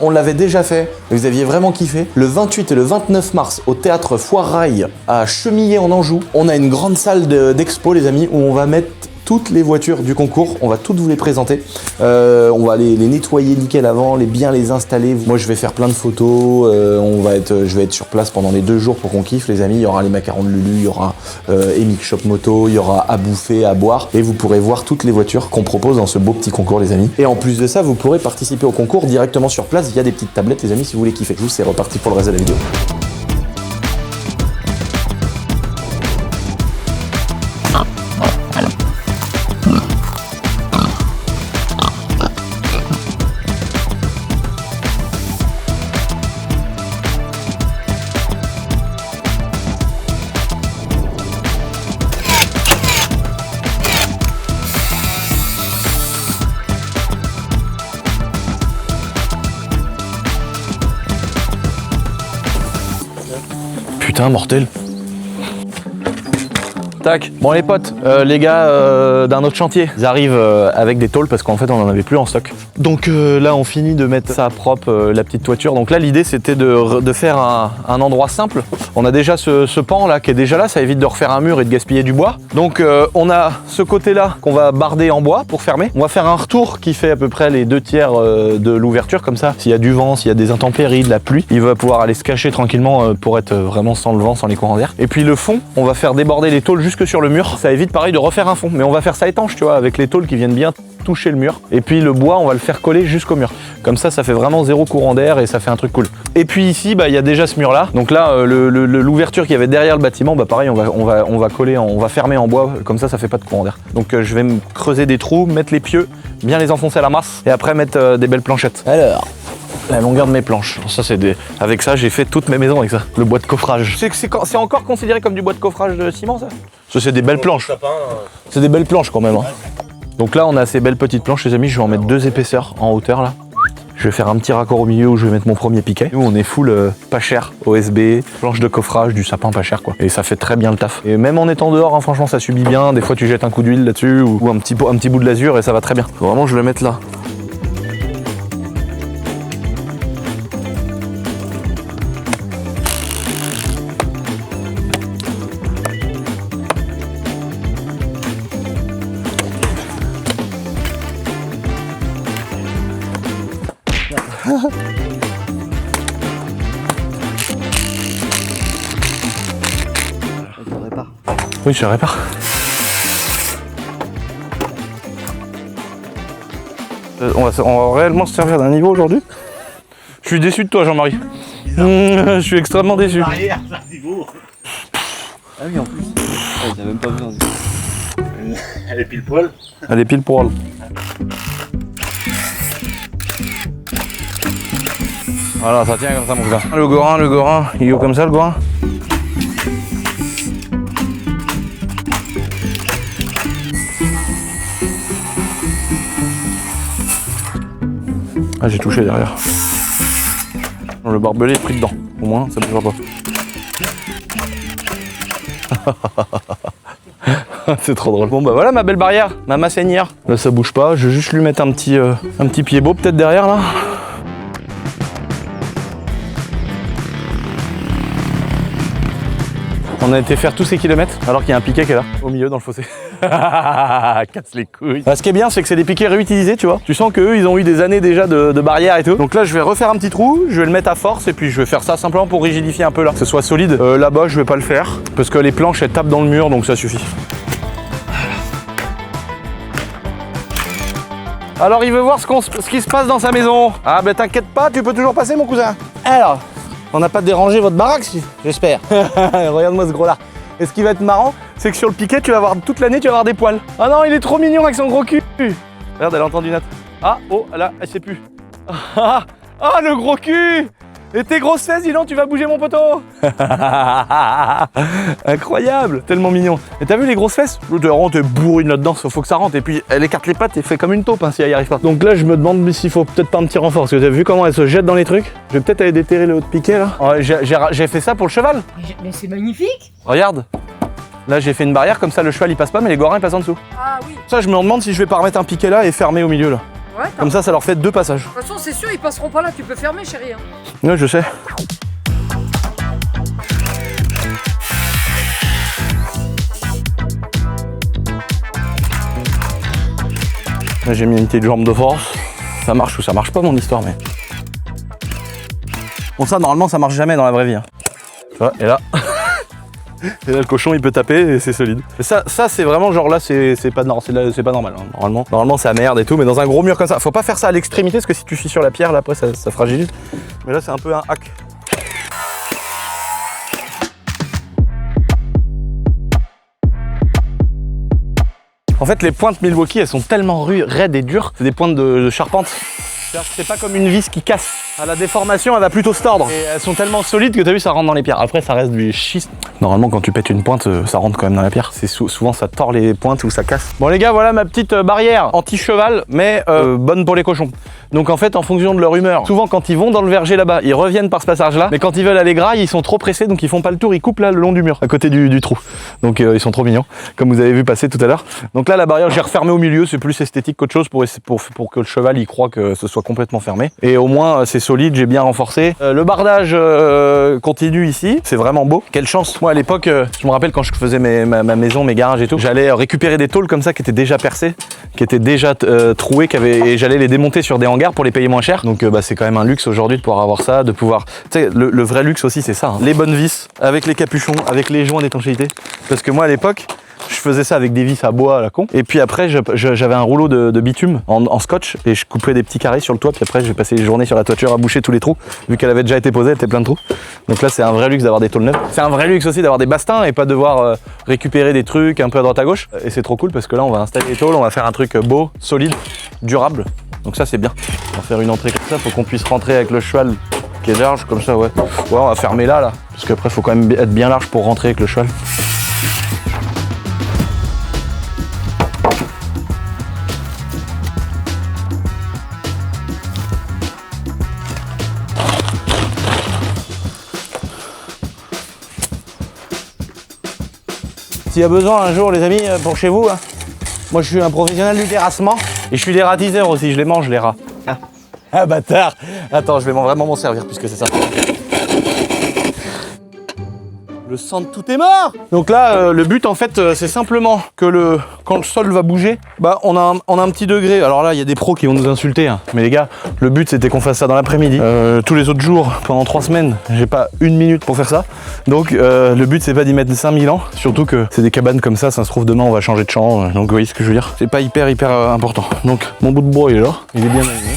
Speaker 5: on l'avait déjà fait, vous aviez vraiment kiffé, le 28 et le 29 mars au théâtre Foire-Rail à Chemillé en Anjou, on a une grande salle d'expo les amis, où on va mettre toutes les voitures du concours, on va toutes vous les présenter. On va les nettoyer nickel avant, bien les installer. Moi je vais faire plein de photos, je vais être sur place pendant les 2 jours pour qu'on kiffe les amis. Il y aura les macarons de Lulu, il y aura Emic Shop Moto, il y aura à bouffer, à boire. Et vous pourrez voir toutes les voitures qu'on propose dans ce beau petit concours les amis. Et en plus de ça, vous pourrez participer au concours directement sur place via des petites tablettes les amis si vous voulez kiffer. C'est reparti pour le reste de la vidéo. Putain, mortel. Tac. Bon les potes, les gars d'un autre chantier, ils arrivent avec des tôles parce qu'en fait on en avait plus en stock. Donc là on finit de mettre ça propre, la petite toiture. Donc là l'idée c'était de faire un endroit simple. On a déjà ce pan là qui est déjà là, ça évite de refaire un mur et de gaspiller du bois. Donc on a ce côté là qu'on va barder en bois pour fermer. On va faire un retour qui fait à peu près les 2/3 de l'ouverture comme ça. S'il y a du vent, s'il y a des intempéries, de la pluie, il va pouvoir aller se cacher tranquillement pour être vraiment sans le vent, sans les courants d'air. Et puis le fond, on va faire déborder les tôles jusque sur le mur. Ça évite pareil de refaire un fond, mais on va faire ça étanche, tu vois, avec les tôles qui viennent bien toucher le mur. Et puis le bois, on va le faire coller jusqu'au mur. Comme ça fait vraiment 0 courant d'air et ça fait un truc cool. Et puis ici, bah il y a déjà ce mur là. Donc là, l'ouverture qu'il y avait derrière le bâtiment, bah pareil, on va coller, on va fermer en bois. Comme ça fait pas de courant d'air. Donc je vais me creuser des trous, mettre les pieux, bien les enfoncer à la masse, et après mettre des belles planchettes. Alors. La longueur de mes planches. Ça, avec ça, j'ai fait toutes mes maisons avec ça. Le bois de coffrage. C'est encore considéré comme du bois de coffrage de ciment, ça? Ça, c'est des belles planches. C'est des belles planches quand même. Hein. Donc là, on a ces belles petites planches, les amis. Je vais en mettre 2 épaisseurs en hauteur là. Je vais faire un petit raccord au milieu où je vais mettre mon premier piquet. Nous, on est full pas cher, OSB, planche de coffrage, du sapin pas cher quoi. Et ça fait très bien le taf. Et même en étant dehors, hein, franchement, ça subit bien. Des fois, tu jettes un coup d'huile là-dessus ou un petit bout de l'azur et ça va très bien. Faut vraiment, je le mette là. Oui, je répare. On va réellement se servir d'un niveau aujourd'hui. Je suis déçu de toi, Jean-Marie. Je suis extrêmement déçu. Ah
Speaker 8: oui, en plus. T'as même pas besoin. Elle est pile poil.
Speaker 5: Elle est pile poil. Voilà, ça tient comme ça, mon gars. Le Gorin, il est où comme ça, le Gorin? Ah, j'ai touché derrière. Le barbelé est pris dedans. Au moins, ça ne bougera pas. C'est trop drôle. Bon bah voilà ma belle barrière, ma massaignère. Là ça bouge pas, je vais juste lui mettre un petit pied beau peut-être derrière là. On a été faire tous ces kilomètres alors qu'il y a un piquet qui est là, au milieu dans le fossé. Casse les couilles. Ce qui est bien, c'est que c'est des piquets réutilisés, tu vois. Tu sens qu'eux, ils ont eu des années déjà de barrières et tout. Donc là, je vais refaire un petit trou, je vais le mettre à force et puis je vais faire ça simplement pour rigidifier un peu là, que ce soit solide. Là-bas, je vais pas le faire parce que les planches, elles tapent dans le mur, donc ça suffit.
Speaker 1: Alors il veut voir ce qui se passe dans sa maison. Ah ben t'inquiète pas, tu peux toujours passer mon cousin. Alors, on n'a pas dérangé votre baraque, j'espère. Regarde-moi ce gros là. Et ce qui va être marrant, c'est que sur le piquet, tu vas voir toute l'année, tu vas avoir des poils. Ah non, il est trop mignon avec son gros cul. Regarde, elle a entendu Nat. Ah, oh, là, elle sait plus. Ah, le gros cul. Et tes grosses fesses, dis donc, tu vas bouger mon poteau. Incroyable, tellement mignon. Et t'as vu les grosses fesses? T'es bourrine là-dedans, faut que ça rentre. Et puis elle écarte les pattes et fait comme une taupe hein, si elle y arrive pas. Donc là, je me demande s'il faut peut-être pas un petit renfort. Parce que t'as vu comment elle se jette dans les trucs? Je vais peut-être aller déterrer le haut de piquet là. J'ai fait ça pour le cheval.
Speaker 3: Mais c'est magnifique.
Speaker 1: Regarde. Là, j'ai fait une barrière, comme ça le cheval il passe pas, mais les gorins ils passent en dessous.
Speaker 3: Ah oui.
Speaker 1: Ça, je me demande si je vais pas remettre un piquet là et fermer au milieu là.
Speaker 3: Ouais,
Speaker 1: comme ça leur fait 2 passages.
Speaker 3: De toute façon, c'est sûr, ils passeront pas là. Tu peux fermer, chérie. Hein.
Speaker 1: Ouais, je sais. Là, j'ai mis une petite jambe de force. Ça marche ou ça marche pas mon histoire, mais... Bon, ça, normalement, ça marche jamais dans la vraie vie. Hein. Tu vois, et là... Et là, le cochon, il peut taper et c'est solide. Et ça c'est vraiment genre là, c'est pas normal. Hein. Normalement, ça merde et tout, mais dans un gros mur comme ça, faut pas faire ça à l'extrémité parce que si tu suis sur la pierre, là, après, ça fragilise. Mais là, c'est un peu un hack. En fait, les pointes Milwaukee, elles sont tellement raides et dures, c'est des pointes de charpente. C'est pas comme une vis qui casse. À la déformation, elle va plutôt se tordre. Et elles sont tellement solides que t'as vu, ça rentre dans les pierres. Après, ça reste du schiste. Normalement, quand tu pètes une pointe, ça rentre quand même dans la pierre. C'est souvent, ça tord les pointes ou ça casse. Bon les gars, voilà ma petite barrière anti-cheval, mais bonne pour les cochons. Donc en fait, en fonction de leur humeur, souvent quand ils vont dans le verger là-bas, ils reviennent par ce passage-là. Mais quand ils veulent aller graille, ils sont trop pressés, donc ils font pas le tour, ils coupent là le long du mur, à côté du trou. Donc ils sont trop mignons, comme vous avez vu passer tout à l'heure. Donc là, la barrière, j'ai refermé au milieu, c'est plus esthétique qu'autre chose pour que le cheval il croit que ce soit complètement fermé. Et au moins, c'est solide, j'ai bien renforcé. Le bardage continue ici, c'est vraiment beau. Quelle chance. Moi à l'époque, je me rappelle quand je faisais ma maison, mes garages et tout, j'allais récupérer des tôles comme ça qui étaient déjà percées, qui étaient déjà trouées, et j'allais les démonter sur des hangars pour les payer moins cher. Donc c'est quand même un luxe aujourd'hui de pouvoir avoir ça, de pouvoir... Tu sais, le vrai luxe aussi c'est ça, hein. Les bonnes vis, avec les capuchons, avec les joints d'étanchéité. Parce que moi à l'époque, je faisais ça avec des vis à bois à la con. Et puis après, j'avais un rouleau de bitume en scotch et je coupais des petits carrés sur le toit. Puis après, j'ai passé les journées sur la toiture à boucher tous les trous. Vu qu'elle avait déjà été posée, elle était plein de trous. Donc là, c'est un vrai luxe d'avoir des tôles neuves. C'est un vrai luxe aussi d'avoir des bastins et pas devoir récupérer des trucs un peu à droite à gauche. Et c'est trop cool parce que là, on va installer les tôles, on va faire un truc beau, solide, durable. Donc ça, c'est bien. On va faire une entrée comme ça, faut qu'on puisse rentrer avec le cheval qui est large comme ça, ouais. Ouais, on va fermer là. Parce qu'après, faut quand même être bien large pour rentrer avec le cheval. S'il y a besoin un jour les amis pour chez vous, hein. Moi je suis un professionnel du terrassement et je suis des ratiseurs aussi, je les mange les rats. Ah bâtard. Attends, je vais vraiment m'en servir puisque c'est ça. Le sang de tout est mort. Donc là, le but en fait, c'est simplement que quand le sol va bouger, on a un petit degré. Alors là, il y a des pros qui vont nous insulter, hein. Mais les gars, le but c'était qu'on fasse ça dans l'après-midi. Tous les autres jours, pendant 3 semaines, j'ai pas 1 minute pour faire ça. Donc le but c'est pas d'y mettre 5000 ans. Surtout que c'est des cabanes comme ça se trouve demain on va changer de champ. Donc vous voyez ce que je veux dire. C'est pas hyper important. Donc mon bout de bois il est là, il est bien aligné.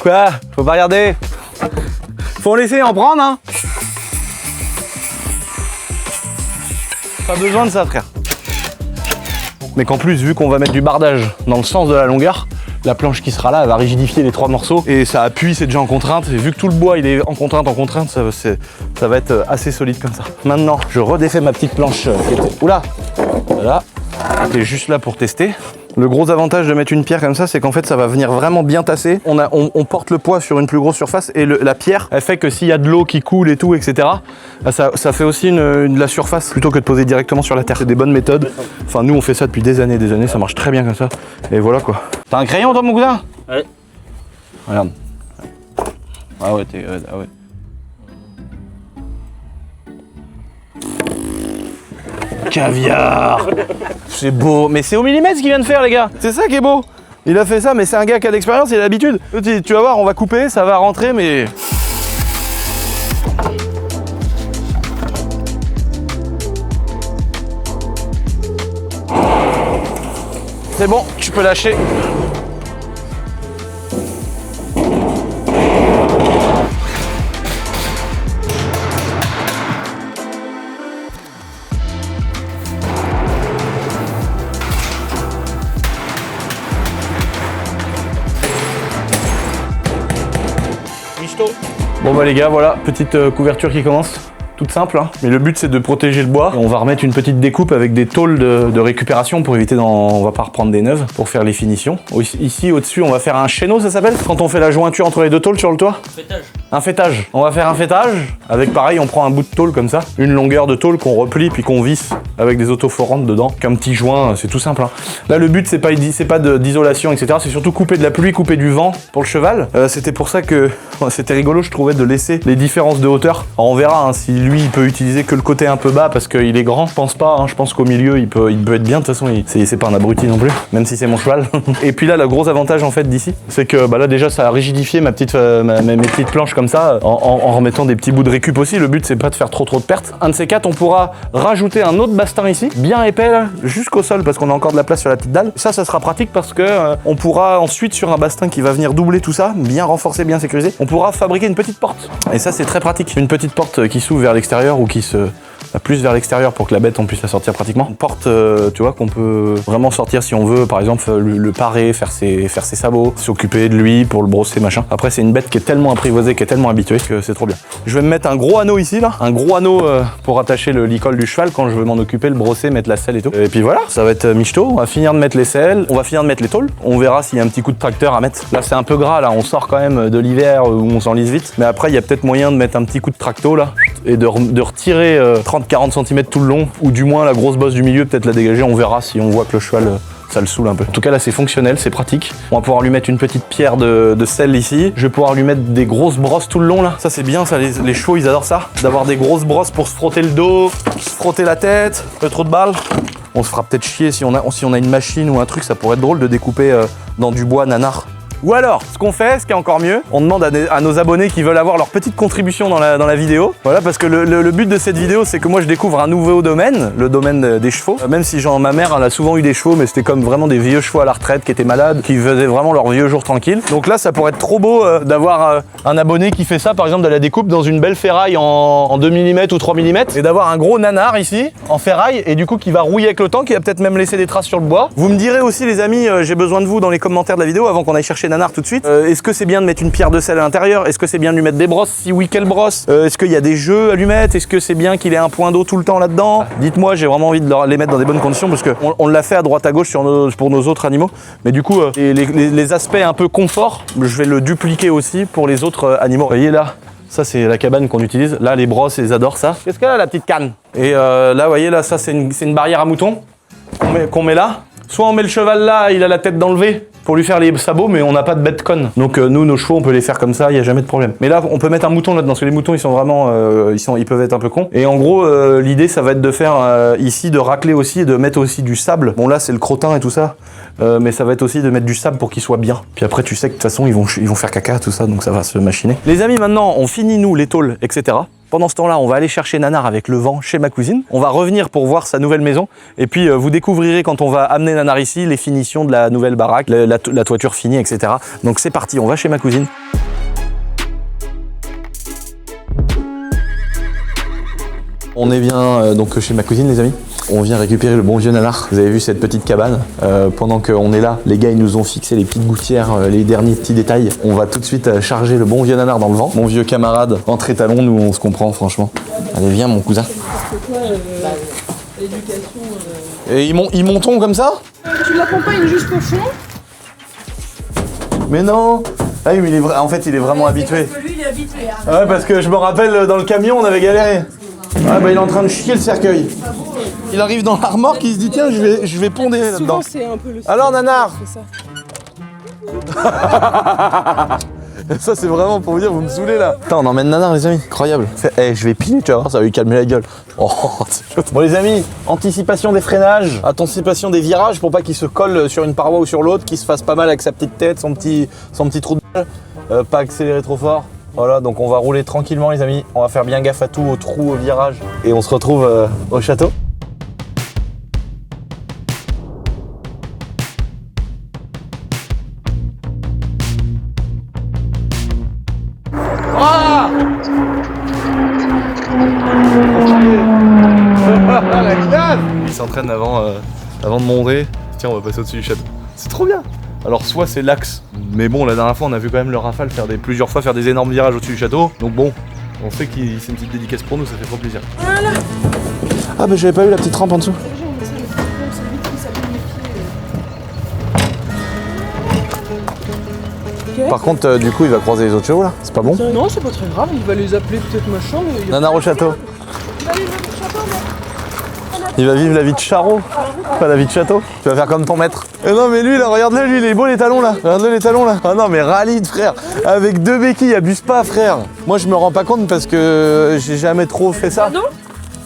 Speaker 1: Quoi? Faut pas regarder. Faut laisser en prendre, hein. Pas besoin de ça, frère. Mais qu'en plus, vu qu'on va mettre du bardage dans le sens de la longueur, la planche qui sera là, elle va rigidifier les 3 morceaux. Et ça appuie, c'est déjà en contrainte. Et vu que tout le bois, il est en contrainte, ça va être assez solide comme ça. Maintenant, je redéfais ma petite planche qui était... Oula! Voilà. Qui est juste là pour tester. Le gros avantage de mettre une pierre comme ça, c'est qu'en fait ça va venir vraiment bien tasser. On porte le poids sur une plus grosse surface et la pierre, elle fait que s'il y a de l'eau qui coule et tout, etc., ça fait aussi de la surface plutôt que de poser directement sur la terre. C'est des bonnes méthodes. Enfin, nous on fait ça depuis des années, ça marche très bien comme ça. Et voilà quoi. T'as un crayon toi mon cousin?
Speaker 8: Ouais.
Speaker 1: Regarde. Ah ouais, ah ouais. Caviar. C'est beau, mais c'est au millimètre ce qu'il vient de faire les gars. C'est ça qui est beau. Il a fait ça, mais c'est un gars qui a d'expérience, il a l'habitude. Tu vas voir, on va couper, ça va rentrer, mais... C'est bon, tu peux lâcher. Bon bah les gars, voilà, petite couverture qui commence. Toute simple, hein. Mais le but c'est de protéger le bois. Et on va remettre une petite découpe avec des tôles de récupération pour éviter on va pas reprendre des neuves pour faire les finitions. Ici au-dessus on va faire un chéneau, ça s'appelle, quand on fait la jointure entre les deux tôles sur le toit.
Speaker 8: Fêtage.
Speaker 1: Un fêtage. On va faire un fêtage avec pareil, on prend un bout de tôle comme ça, une longueur de tôle qu'on replie puis qu'on visse avec des autoforantes dedans, qu'un petit joint, c'est tout simple, hein. Là le but c'est pas d'isolation etc, c'est surtout couper de la pluie, couper du vent pour le cheval. C'était pour ça que c'était rigolo je trouvais de laisser les différences de hauteur. Alors, on verra hein, si lui il peut utiliser que le côté un peu bas parce qu'il est grand, je pense pas, hein. Je pense qu'au milieu il peut être bien, de toute façon c'est pas un abruti non plus, même si c'est mon cheval. Et puis là le gros avantage en fait d'ici, c'est que bah là déjà ça a rigidifié mes petites planches comme ça, en remettant des petits bouts de récup aussi. Le but c'est pas de faire trop de pertes. Un de ces quatre on pourra rajouter un autre bastin ici, bien épais là, jusqu'au sol parce qu'on a encore de la place sur la petite dalle. Ça sera pratique parce que on pourra ensuite sur un bastin qui va venir doubler tout ça, bien renforcé, bien sécurisé, on pourra fabriquer une petite porte. Et ça c'est très pratique, une petite porte qui s'ouvre vers l'extérieur ou qui se plus vers l'extérieur pour que la bête on puisse la sortir pratiquement. Une porte tu vois qu'on peut vraiment sortir si on veut, par exemple le parer, faire ses sabots, s'occuper de lui pour le brosser machin. Après c'est une bête qui est tellement apprivoisée, qui est tellement habituée que c'est trop bien. Je vais me mettre un gros anneau ici là, un gros anneau pour attacher le licol du cheval quand je veux m'en occuper, le brosser, mettre la selle et tout. Et puis voilà, ça va être michto, on va finir de mettre les selles, on va finir de mettre les tôles, on verra s'il y a un petit coup de tracteur à mettre. Là c'est un peu gras là, on sort quand même de l'hiver où on s'enlise vite, mais après il y a peut-être moyen de mettre un petit coup de tracto là et de retirer 30-40 cm tout le long, ou du moins la grosse bosse du milieu, peut-être la dégager, on verra si on voit que le cheval ça le saoule un peu. En tout cas là c'est fonctionnel, c'est pratique. On va pouvoir lui mettre une petite pierre de sel ici. Je vais pouvoir lui mettre des grosses brosses tout le long là. Ça c'est bien, ça les chevaux ils adorent ça. D'avoir des grosses brosses pour se frotter le dos, se frotter la tête, le trou de balle. On se fera peut-être chier si on a une machine ou un truc, ça pourrait être drôle de découper dans du bois nanar. Ou alors, ce qu'on fait, ce qui est encore mieux, on demande à nos abonnés qui veulent avoir leur petite contribution dans la vidéo. Voilà, parce que le but de cette vidéo, c'est que moi je découvre un nouveau domaine, le domaine des chevaux. Même si ma mère, elle a souvent eu des chevaux, mais c'était comme vraiment des vieux chevaux à la retraite qui étaient malades, qui faisaient vraiment leurs vieux jours tranquilles. Donc là, ça pourrait être trop beau d'avoir un abonné qui fait ça, par exemple de la découpe dans une belle ferraille en 2 mm ou 3 mm, et d'avoir un gros nanar ici, en ferraille, et du coup qui va rouiller avec le temps, qui va peut-être même laisser des traces sur le bois. Vous me direz aussi les amis, j'ai besoin de vous dans les commentaires de la vidéo avant qu'on aille chercher nanar tout de suite. Est-ce que c'est bien de mettre une pierre de sel à l'intérieur? Est-ce que c'est bien de lui mettre des brosses? Si oui, quelle brosse? Est-ce qu'il y a des jeux à lui mettre? Est-ce que c'est bien qu'il ait un point d'eau tout le temps là-dedans? Dites-moi, j'ai vraiment envie de les mettre dans des bonnes conditions parce qu'on l'a fait à droite à gauche pour nos autres animaux. Mais du coup, les aspects un peu confort, je vais le dupliquer aussi pour les autres animaux. Vous voyez là? Ça c'est la cabane qu'on utilise. Là les brosses, ils adorent ça. Qu'est-ce qu'elle a la petite canne? Et là, vous voyez là, ça c'est une barrière à moutons qu'on met là. Soit on met le cheval là, il a la tête d'enlever pour lui faire les sabots, mais on n'a pas de bête conne. Donc nous, nos chevaux, on peut les faire comme ça, il n'y a jamais de problème. Mais là, on peut mettre un mouton là-dedans, parce que les moutons, ils sont vraiment, ils peuvent être un peu cons. Et en gros, l'idée, ça va être de faire ici, de racler aussi, et de mettre aussi du sable. Bon là, c'est le crottin et tout ça, mais ça va être aussi de mettre du sable pour qu'il soit bien. Puis après, tu sais que de toute façon, ils vont faire caca, tout ça, donc ça va se machiner. Les amis, maintenant, on finit nous les tôles, etc. Pendant ce temps-là, on va aller chercher Nanar avec le vent chez ma cousine. On va revenir pour voir sa nouvelle maison. Et puis, vous découvrirez quand on va amener Nanar ici, les finitions de la nouvelle baraque, la toiture finie, etc. Donc c'est parti, on va chez ma cousine. On est bien donc chez ma cousine les amis. On vient récupérer le bon vieux nanar. Vous avez vu cette petite cabane. Pendant qu'on est là, les gars ils nous ont fixé les petites gouttières, les derniers petits détails. On va tout de suite charger le bon vieux nanar dans le vent. Mon vieux camarade, entre étalons, nous on se comprend franchement. Allez viens mon cousin. Et ils montent comme ça?
Speaker 4: Tu l'accompagnes jusqu'au fond.
Speaker 1: Mais non. Ah oui mais en fait il est vraiment habitué.
Speaker 4: Parce que lui il est habitué.
Speaker 1: Ouais parce que je me rappelle dans le camion on avait galéré. Ah bah il est en train de chier le cercueil. Il arrive dans la remorque, il se dit tiens je vais ponder là-dedans.
Speaker 4: Souvent c'est un peu le
Speaker 1: Alors Nanar.
Speaker 4: ça.
Speaker 1: Ça c'est vraiment pour vous dire vous me saoulez là. Putain on emmène Nanar les amis, incroyable. Je vais piler tu vas voir, ça va lui calmer la gueule. Oh c'est chouette. Bon les amis, anticipation des freinages, anticipation des virages pour pas qu'il se colle sur une paroi ou sur l'autre, qu'il se fasse pas mal avec sa petite tête, son petit trou de balle. Pas accélérer trop fort. Voilà, donc on va rouler tranquillement les amis, on va faire bien gaffe à tout, aux trous, aux virages, et on se retrouve au château.
Speaker 5: gaz. Il s'entraîne avant de monter. Tiens, on va passer au-dessus du château. C'est trop bien. Alors soit c'est l'axe, mais bon la dernière fois on a vu quand même le Rafale plusieurs fois faire des énormes virages au-dessus du château. Donc bon, on sait que c'est une petite dédicace pour nous, ça fait trop plaisir.
Speaker 4: Voilà.
Speaker 1: Ah bah j'avais pas eu la petite rampe en dessous. Par contre, du coup, il va croiser les autres chevaux là. C'est pas bon.
Speaker 4: Non, c'est pas très grave, il va les appeler peut-être machin. Mais
Speaker 1: Nanar au château. Il va vivre la vie de charreau, pas la vie de château. Tu vas faire comme ton maître. Et non mais lui là, regarde-le, lui il est beau les talons là. Regarde-le les talons là. Ah non mais ralide frère. Avec 2 béquilles, abuse pas frère. Moi je me rends pas compte parce que j'ai jamais trop fait ça.
Speaker 4: non.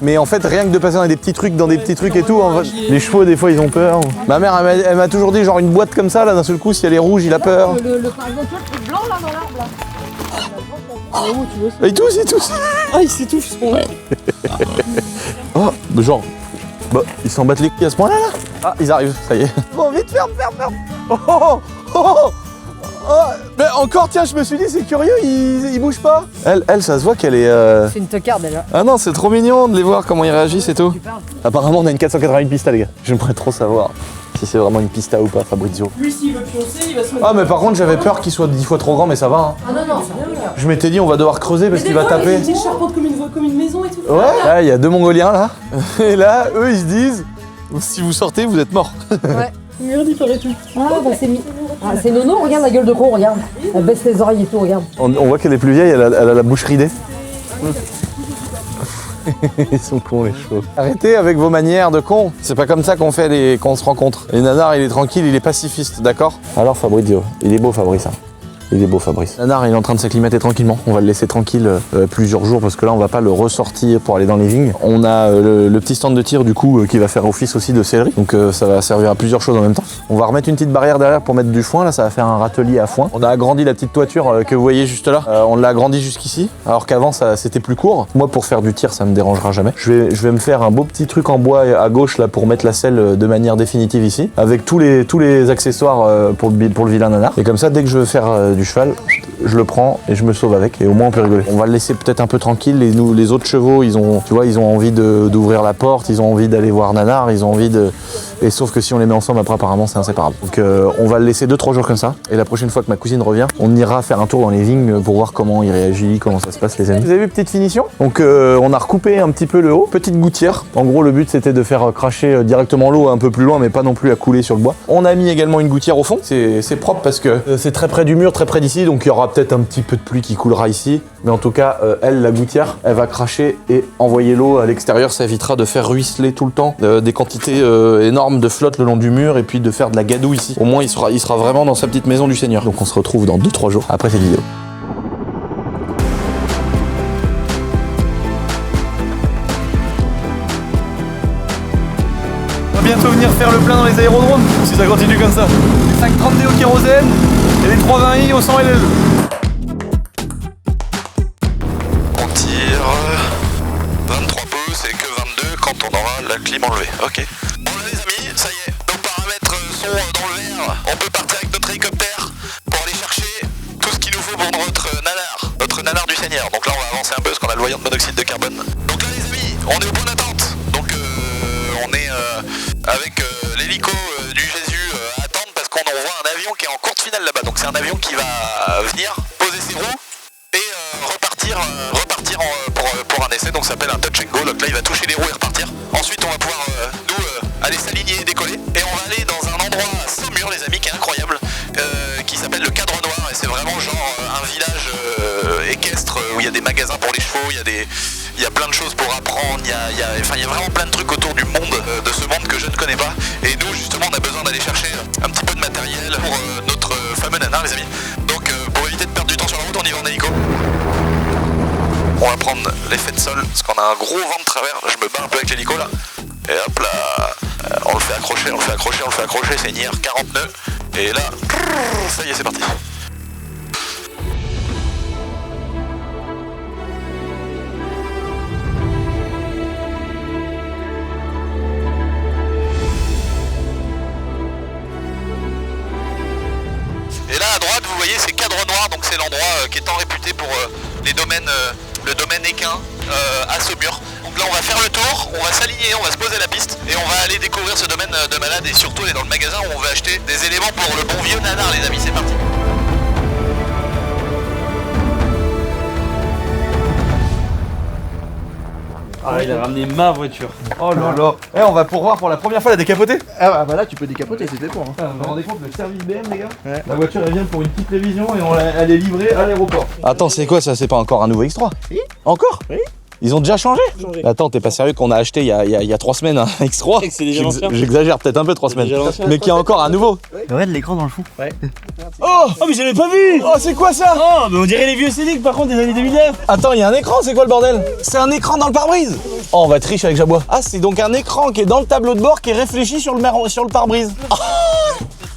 Speaker 1: Mais en fait, rien que de passer dans des petits trucs et tout, en fait, les chevaux des fois ils ont peur. Ma mère elle m'a toujours dit genre une boîte comme ça là, d'un seul coup si elle est rouge il a peur.
Speaker 3: Par exemple, le truc blanc là dans l'arbre là.
Speaker 1: Il tousse.
Speaker 4: Ah, il s'étouffe ce point.
Speaker 1: Oh, mais genre, bah ils s'en battent les couilles à ce point-là là. Ah ils arrivent, ça y est. Bon vite ferme. Oh, mais encore tiens, je me suis dit c'est curieux, il bouge pas. Elle ça se voit qu'elle est.
Speaker 3: C'est une tocarde déjà.
Speaker 1: Ah non, c'est trop mignon de les voir comment ils réagissent et tout. Apparemment on a une 488 pista les gars. J'aimerais trop savoir si c'est vraiment une pista ou pas, Fabrizio.
Speaker 4: Lui, s'il veut pioncer, il va se mettre.
Speaker 1: Ah mais par contre j'avais peur qu'il soit 10 fois trop grand, mais ça va hein.
Speaker 3: Ah non, c'est rien.
Speaker 1: Je m'étais dit on va devoir creuser parce qu'il va taper.
Speaker 4: Il y a une petite charpente comme une maison et tout.
Speaker 1: Ouais, là il y a 2 Mongoliens là. Et là, eux ils se disent si vous sortez vous êtes morts.
Speaker 3: Ouais.
Speaker 4: Merde, il paraît tout.
Speaker 3: Ah bah c'est Nono, regarde la gueule de con, regarde. Elle baisse les oreilles et tout, regarde.
Speaker 1: On voit qu'elle est plus vieille, elle a la bouche ridée. Ils sont cons les chevaux. Arrêtez avec vos manières de cons. C'est pas comme ça qu'on se rencontre. Et Nanar il est tranquille, il est pacifiste, d'accord? Alors Fabrizio, il est beau Fabrice. Hein. Il est beau Fabrice. Nanar il est en train de s'acclimater tranquillement. On va le laisser tranquille plusieurs jours parce que là on va pas le ressortir pour aller dans les vignes. On a le petit stand de tir du coup qui va faire office aussi de sellerie. Donc ça va servir à plusieurs choses en même temps. On va remettre une petite barrière derrière pour mettre du foin. Là ça va faire un râtelier à foin. On a agrandi la petite toiture que vous voyez juste là. On l'a agrandi jusqu'ici. Alors qu'avant c'était plus court. Moi pour faire du tir ça me dérangera jamais. Je vais me faire un beau petit truc en bois à gauche là pour mettre la selle de manière définitive ici. Avec tous les accessoires pour le vilain Nanar. Et comme ça dès que je veux faire du cheval, je le prends et je me sauve avec et au moins on peut rigoler. On va le laisser peut-être un peu tranquille. Les autres chevaux, ils ont envie d'ouvrir la porte, ils ont envie d'aller voir Nanar, ils ont envie de... Et sauf que si on les met ensemble, après apparemment c'est inséparable. Donc on va le laisser 2-3 jours comme ça. Et la prochaine fois que ma cousine revient, on ira faire un tour dans les vignes pour voir comment il réagit, comment ça se passe les amis. Vous avez vu, petite finition. Donc on a recoupé un petit peu le haut. Petite gouttière. En gros le but c'était de faire cracher directement l'eau un peu plus loin mais pas non plus à couler sur le bois. On a mis également une gouttière au fond. C'est propre parce que c'est très près du mur, très près d'ici. Donc il y aura peut-être un petit peu de pluie qui coulera ici. Mais en tout cas, la gouttière, elle va cracher et envoyer l'eau à l'extérieur. Ça évitera de faire ruisseler tout le temps des quantités énormes de flotte le long du mur et puis de faire de la gadoue ici. Au moins, il sera vraiment dans sa petite maison du Seigneur. Donc on se retrouve dans 2-3 jours après cette vidéo. On va bientôt venir faire le plein dans les aérodromes si ça continue comme ça. Les 5,30D au kérosène et les 3,20i au 100 LL. On tire 23 pouces et que 22 quand on aura la clim enlevée. Ok. Bon là les amis, ça y est, nos paramètres sont dans le vert. On peut partir avec notre hélicoptère pour aller chercher tout ce qu'il nous faut pour notre nanar du Seigneur. Donc là on va avancer un peu parce qu'on a le voyant de monoxyde de carbone. Donc là les amis, on est au point d'attente. Donc on est avec l'hélico du Jésus à attendre parce qu'on envoie un avion qui est en courte finale là-bas. Donc c'est un avion qui va venir poser ses roues et repartir pour un essai. Donc ça s'appelle un touch and go. Donc là il va toucher les roues et repartir. Ensuite on va pouvoir aller s'aligner et décoller. Et on va aller dans un endroit sans mur les amis qui est incroyable, qui s'appelle le Cadre Noir. Et c'est vraiment genre un village équestre où il y a des magasins pour les chevaux, il y a plein de choses pour apprendre, il y a vraiment plein de trucs autour du monde, de ce monde que je ne connais pas. Et nous justement on a besoin d'aller chercher un petit peu de matériel pour notre fameux nanar les amis. Donc pour éviter de perdre du temps sur la route, on y va en hélico. On va prendre l'effet de sol parce qu'on a un gros vent de travers. Je me bats un peu avec l'hélico là. Et hop là, on le fait accrocher, c'est une IR 40 nœuds. Et là, ça y est, c'est parti. Et là à droite vous voyez c'est Cadre Noir, donc c'est l'endroit qui est tant réputé pour les domaines le domaine équin à Saumur. Donc là on va faire le tour, on va s'aligner, on va se poser à la piste et on va aller découvrir ce domaine de malade et surtout aller dans le magasin où on va acheter des éléments pour le bon vieux nanar les amis, c'est parti.
Speaker 8: Ah, il a ramené ma voiture.
Speaker 1: Oh là là. Eh, on va pouvoir pour la première fois la décapoter.
Speaker 9: Ah bah là tu peux décapoter, c'était pour. Hein.
Speaker 1: Vous vous rendez compte, le service BM les gars, la voiture elle vient pour une petite révision et elle est livrée à l'aéroport. Attends, c'est quoi ça? C'est pas encore un nouveau X3?
Speaker 9: Oui.
Speaker 1: Encore?
Speaker 9: Oui.
Speaker 1: Ils ont déjà changé? Attends, t'es pas sérieux qu'on a acheté il y a 3 semaines un X3?
Speaker 8: C'est déjà l'ancien.
Speaker 1: J'exagère peut-être un peu 3 semaines. Mais qu'il y a encore un nouveau.
Speaker 9: Regarde l'écran dans le fond.
Speaker 1: Oh!
Speaker 8: Oh, mais j'avais pas vu!
Speaker 1: Oh, c'est quoi ça?
Speaker 8: Oh, mais on dirait les vieux Célic par contre des années 2009.
Speaker 1: Attends, il y a un écran, c'est quoi le bordel? C'est un écran dans le pare-brise. Oh, on va tricher avec Jabois. Ah, c'est donc un écran qui est dans le tableau de bord qui est réfléchi sur le pare-brise.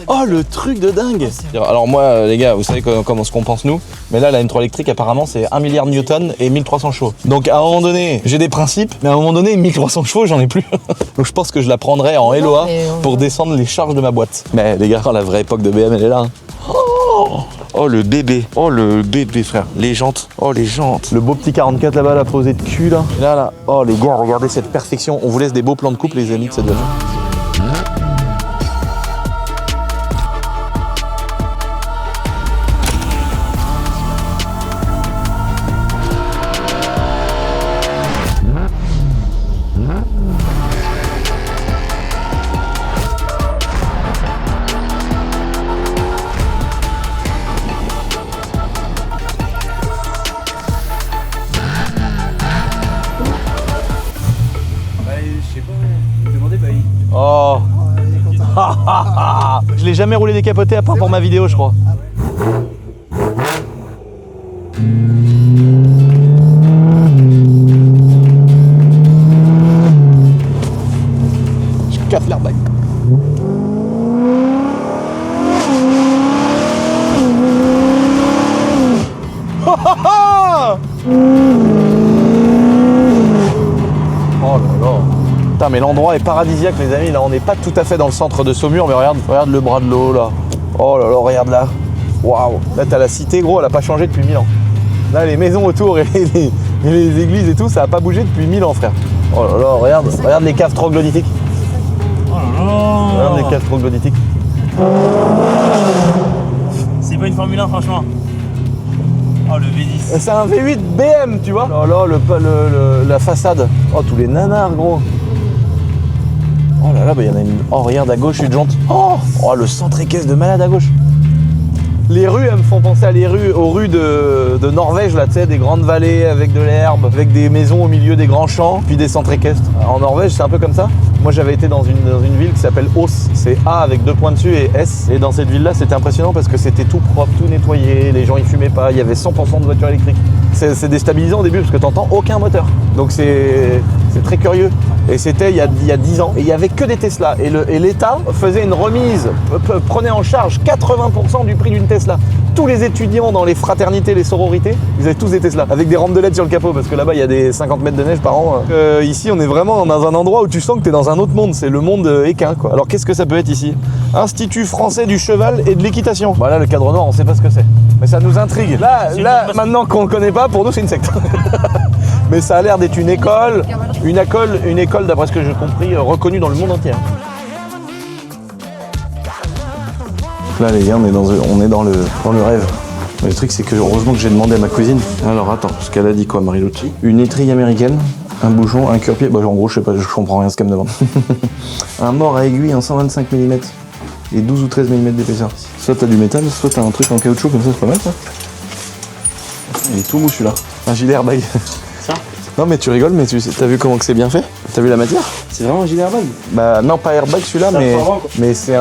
Speaker 1: Oh, le truc de dingue. Alors moi, les gars, vous savez comment ce qu'on pense nous. Mais là, la M3 électrique, apparemment, c'est 1 milliard de newtons et 1300 chevaux. Donc à un moment donné, j'ai des principes, mais à un moment donné, 1300 chevaux, j'en ai plus. Donc je pense que je la prendrai en LOA pour descendre les charges de ma boîte. Mais les gars, la vraie époque de BM, elle est là. Hein. Oh le bébé, frère, les jantes, oh les jantes. Le beau petit 44 là-bas, la posée de cul là. Et là, oh les gars, regardez cette perfection. On vous laisse des beaux plans de couple les amis de cette voiture. Oh. Je l'ai jamais roulé décapoté à part pour ma vidéo, je crois. Je casse l'airbag. Oh là là. Putain, mais l'endroit est paradisiaque les amis, là on n'est pas tout à fait dans le centre de Saumur, mais regarde le bras de l'eau là. Oh là là, regarde là. Waouh. Là t'as la cité gros, elle a pas changé depuis 1000 ans. Là les maisons autour et les églises et tout, ça a pas bougé depuis 1000 ans frère. Oh là là, regarde les caves troglodytiques.
Speaker 8: Oh là là.
Speaker 1: Regarde les caves troglodytiques.
Speaker 8: C'est pas une Formule 1 franchement. Oh le V10.
Speaker 1: C'est un V8 BM tu vois. Oh là la façade. Oh tous les nanars gros. Oh là là, bah il y en a une. Oh regarde à gauche une jante. Oh le centre équestre de malade à gauche. Les rues, elles me font penser aux rues de Norvège, là, tu sais, des grandes vallées avec de l'herbe, avec des maisons au milieu des grands champs, puis des centres équestres. En Norvège, c'est un peu comme ça. Moi, j'avais été dans une ville qui s'appelle Ås. C'est A avec 2 points dessus et S. Et dans cette ville-là, c'était impressionnant parce que c'était tout propre, tout nettoyé, les gens, ils fumaient pas, il y avait 100% de voitures électriques. C'est déstabilisant au début parce que t'entends aucun moteur. Donc c'est très curieux. Et c'était il y a 10 ans. Et il y avait que des Tesla. Et l'État faisait une remise, prenait en charge 80% du prix d'une Tesla. Tous les étudiants dans les fraternités, les sororités, ils avaient tous des Tesla. Avec des rampes de LED sur le capot. Parce que là-bas, il y a des 50 mètres de neige par an. Ici, on est vraiment dans un endroit où tu sens que tu es dans un autre monde. C'est le monde équin, quoi. Alors qu'est-ce que ça peut être ici? Institut français du cheval et de l'équitation. Voilà, le cadre noir, on sait pas ce que c'est. Mais ça nous intrigue. Là maintenant qu'on le connaît pas, pour nous, c'est une secte. Mais ça a l'air d'être une école d'après ce que j'ai compris, reconnue dans le monde entier. Là les gars, on est dans le rêve. Mais le truc c'est que heureusement que j'ai demandé à ma cousine. Alors attends, parce qu'elle a dit quoi Marie-Lotte? Une étrille américaine, un bouchon, un cure-pied, bah en gros je sais pas, je comprends rien ce qu'elle me demande. Un mort à aiguille en 125 mm et 12 ou 13 mm d'épaisseur. Soit t'as du métal, soit t'as un truc en caoutchouc comme ça, c'est pas mal ça. Il est tout mou celui-là. Un gilet airbag.
Speaker 8: Ça?
Speaker 1: Non mais tu rigoles, mais t'as vu comment que c'est bien fait? T'as vu la matière?
Speaker 8: C'est vraiment un gilet airbag?
Speaker 1: Bah non, pas airbag celui-là, mais c'est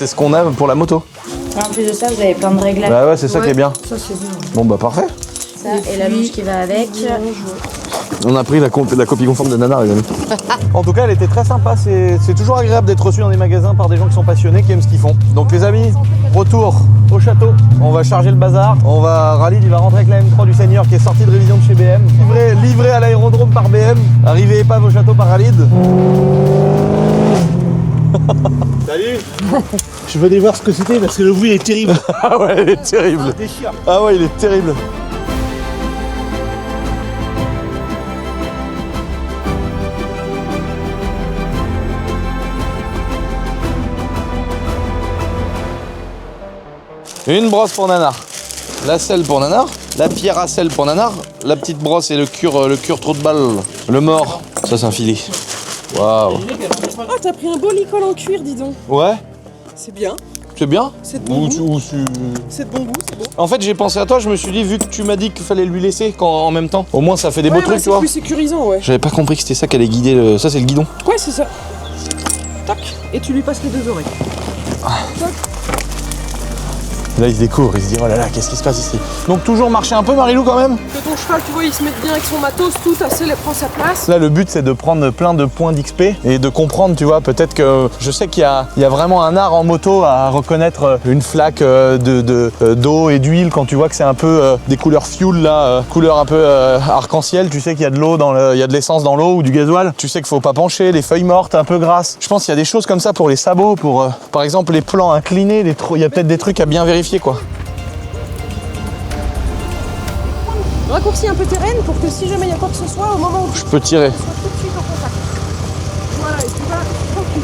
Speaker 1: ce qu'on a pour la moto.
Speaker 10: En plus de ça, vous avez plein de réglages.
Speaker 1: Bah ouais, c'est ça qui est bien.
Speaker 3: Ça, c'est bien.
Speaker 1: Bon bah parfait.
Speaker 10: Ça et la louche qui va avec.
Speaker 1: On a pris la copie conforme de Nana, les amis. En tout cas, elle était très sympa. C'est toujours agréable d'être reçu dans des magasins par des gens qui sont passionnés, qui aiment ce qu'ils font. Donc les amis, retour au château. On va charger le bazar. Khalid, il va rentrer avec la M3 du Seigneur qui est sortie de révision de chez BM. Livré à l'aérodrome par BM. Arrivé épave au château par Khalid.
Speaker 8: Salut. Je venais voir ce que c'était parce que le bruit est terrible.
Speaker 1: Ah ouais, il est terrible. Ah ouais, il est terrible. Une brosse pour Nanar. La selle pour Nanar. La pierre à sel pour Nanar. La petite brosse et le cure trou de balle. Le mort. Ça, c'est un filet. Waouh.
Speaker 4: Ah, t'as pris un beau licol en cuir, dis donc.
Speaker 1: Ouais.
Speaker 4: C'est bien.
Speaker 1: C'est bien.
Speaker 4: C'est de bon goût. C'est de bon goût, c'est bon.
Speaker 1: En fait, j'ai pensé à toi, je me suis dit, vu que tu m'as dit qu'il fallait lui laisser en même temps, au moins ça fait des beaux trucs, tu vois.
Speaker 4: C'est plus sécurisant, ouais.
Speaker 1: J'avais pas compris que c'était ça qui allait guider le... Ça, c'est le guidon.
Speaker 4: Ouais, c'est ça. Tac. Et tu lui passes les 2 oreilles. Tac.
Speaker 1: Là, il se découvre, il se dit, oh là là, qu'est-ce qui se passe ici? Donc, toujours marcher un peu, Marilou, quand même?
Speaker 4: Que ton cheval, tu vois, il se met bien avec son matos, tout, ta selle, elle prend sa place.
Speaker 1: Là, le but, c'est de prendre plein de points d'XP et de comprendre, tu vois, peut-être que... Je sais qu'il y a vraiment un art en moto à reconnaître une flaque d'eau et d'huile quand tu vois que c'est un peu des couleurs fuel, là, couleurs un peu arc-en-ciel. Tu sais qu'il y a de l'eau, il y a de l'essence dans l'eau ou du gasoil. Tu sais qu'il faut pas pencher, les feuilles mortes, un peu grasses. Je pense qu'il y a des choses comme ça pour les sabots, pour, par exemple, les plans inclinés, il y a peut-être des trucs à bien vérifier, quoi.
Speaker 4: Raccourcis un peu tes rênes pour que si jamais il y a quoi que ce soit, au moment où
Speaker 1: je peux tirer.
Speaker 4: tu sois tout de suite en contact. Voilà, et tu vas tranquille.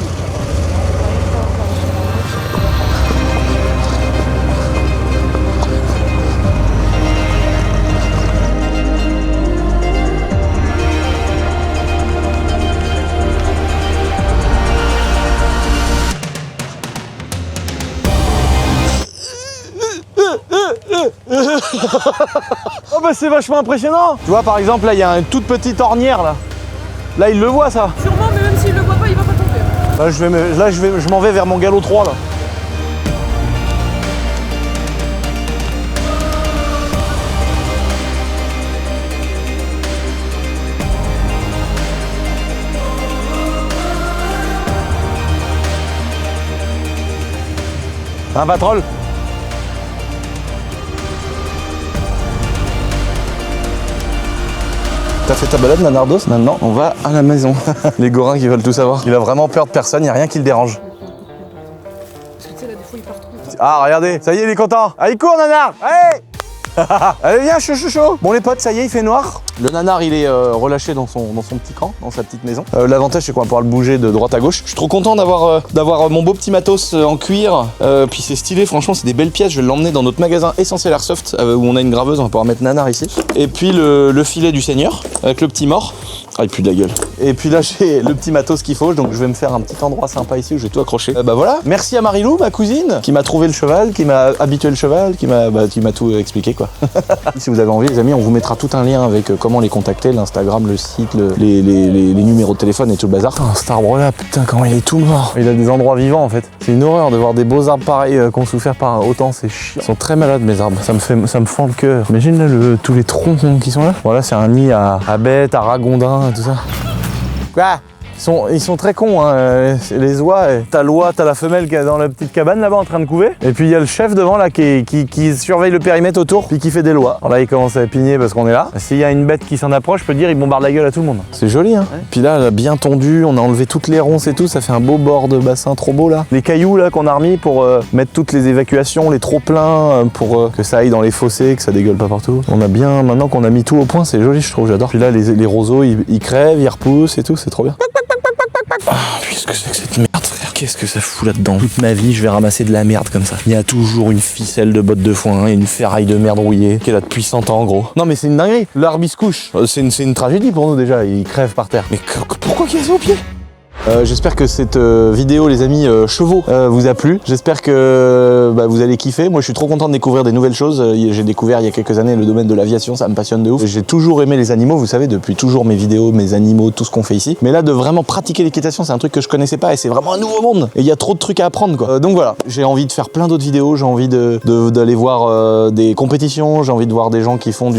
Speaker 1: Oh bah c'est vachement impressionnant. Tu vois par exemple là il y a une toute petite ornière là. Là il le voit ça.
Speaker 4: Sûrement, mais même s'il le voit pas, il va pas tomber.
Speaker 1: Là je m'en vais vers mon galop 3 là. Un patrol. T'as fait ta balade, Nanardos? Maintenant, on va à la maison. Les gorins qui veulent tout savoir. Il a vraiment peur de personne, il n'y a rien qui le dérange.
Speaker 4: Parce que tu sais, là, des fois, il part trop.
Speaker 1: Ah, regardez, ça y est, il est content. Ah, il court, Nanar. Allez. Allez, viens, chaud. Bon, les potes, ça y est, il fait noir. Le Nanar, il est relâché dans son petit camp, dans sa petite maison. L'avantage, c'est qu'on va pouvoir le bouger de droite à gauche. Je suis trop content d'avoir mon beau petit matos en cuir. Puis c'est stylé, franchement, c'est des belles pièces. Je vais l'emmener dans notre magasin Essentiel Airsoft, où on a une graveuse, on va pouvoir mettre Nanar ici. Et puis le filet du Seigneur, avec le petit mort. Ah, il pue de la gueule. Et puis là, j'ai le petit matos qu'il faut, donc je vais me faire un petit endroit sympa ici où je vais tout accrocher. Bah voilà, merci à Marilou, ma cousine, qui m'a trouvé le cheval, qui m'a habitué le cheval, qui m'a tout expliqué, quoi. Si vous avez envie, les amis, on vous mettra tout un lien avec comment les contacter, l'Instagram, le site, les numéros de téléphone et tout le bazar. Oh, cet arbre-là, putain, comment il est tout mort. Il a des endroits vivants, en fait. C'est une horreur de voir des beaux arbres pareils qui ont souffert par autant, c'est chiant. Ils sont très malades, mes arbres. Ça me fend le cœur. Imagine là, tous les troncs qui sont là. Voilà, c'est un nid à bêtes, à ragondins, tout ça. Quoi? Ils sont très cons, hein. Les oies. T'as l'oie, t'as la femelle qui est dans la petite cabane là-bas en train de couver. Et puis il y a le chef devant là qui surveille le périmètre autour puis qui fait des lois. Alors là il commence à pigner parce qu'on est là. S'il y a une bête qui s'en approche, je peux te dire il bombarde la gueule à tout le monde. C'est joli, hein. Ouais. Puis là, elle a bien tondu, on a enlevé toutes les ronces et tout, ça fait un beau bord de bassin trop beau là. Les cailloux là qu'on a remis pour mettre toutes les évacuations, les trop-pleins, pour que ça aille dans les fossés, que ça dégueule pas partout. On a bien, maintenant qu'on a mis tout au point, c'est joli je trouve, j'adore. Puis là les roseaux ils crèvent, ils repoussent et tout, c'est trop bien. Ah, qu'est-ce que c'est que cette merde, frère? Qu'est-ce que ça fout là-dedans? Toute ma vie, je vais ramasser de la merde comme ça. Il y a toujours une ficelle de botte de foin et une ferraille de merde rouillée qui est là depuis 100 ans, en gros. Non, mais c'est une dinguerie. L'arbre, il se couche. C'est une tragédie pour nous, déjà. Il crève par terre. Mais pourquoi qu'il y a ça au pied? J'espère que cette vidéo, les amis chevaux, vous a plu. J'espère que vous allez kiffer. Moi, je suis trop content de découvrir des nouvelles choses. J'ai découvert il y a quelques années le domaine de l'aviation, ça me passionne de ouf. J'ai toujours aimé les animaux, vous savez, depuis toujours mes vidéos, mes animaux, tout ce qu'on fait ici. Mais là, de vraiment pratiquer l'équitation, c'est un truc que je connaissais pas et c'est vraiment un nouveau monde. Et il y a trop de trucs à apprendre, quoi. Donc voilà, j'ai envie de faire plein d'autres vidéos. J'ai envie d'aller voir des compétitions. J'ai envie de voir des gens qui font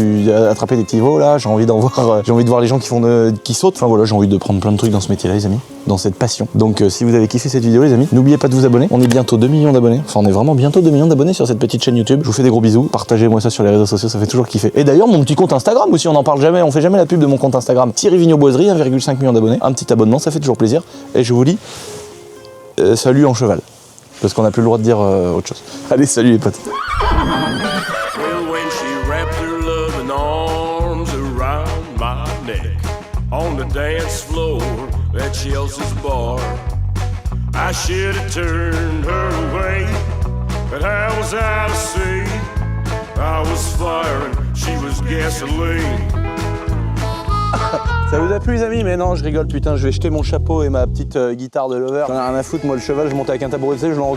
Speaker 1: attraper des petits veaux là. J'ai envie de voir les gens qui sautent. Enfin voilà, j'ai envie de prendre plein de trucs dans ce métier-là, les amis. Dans cette passion. Donc si vous avez kiffé cette vidéo, les amis, n'oubliez pas de vous abonner. On est bientôt 2 millions d'abonnés. Enfin, on est vraiment bientôt 2 millions d'abonnés sur cette petite chaîne YouTube. Je vous fais des gros bisous. Partagez-moi ça sur les réseaux sociaux, ça fait toujours kiffer. Et d'ailleurs, mon petit compte Instagram aussi, on n'en parle jamais. On fait jamais la pub de mon compte Instagram. Thierry Vigneault Boiserie, 1,5 million d'abonnés. Un petit abonnement, ça fait toujours plaisir. Et je vous dis salut en cheval. Parce qu'on n'a plus le droit de dire autre chose. Allez, salut les potes. At Chelsea's bar, I should have turned her away,
Speaker 11: But I was out of sea. I was fire and she was gasoline.
Speaker 1: Ça vous a plu les amis? Mais non, je rigole putain, je vais jeter mon chapeau et ma petite guitare de lover. J'en ai rien à foutre, moi le cheval, je monte avec un tabouret, je l'en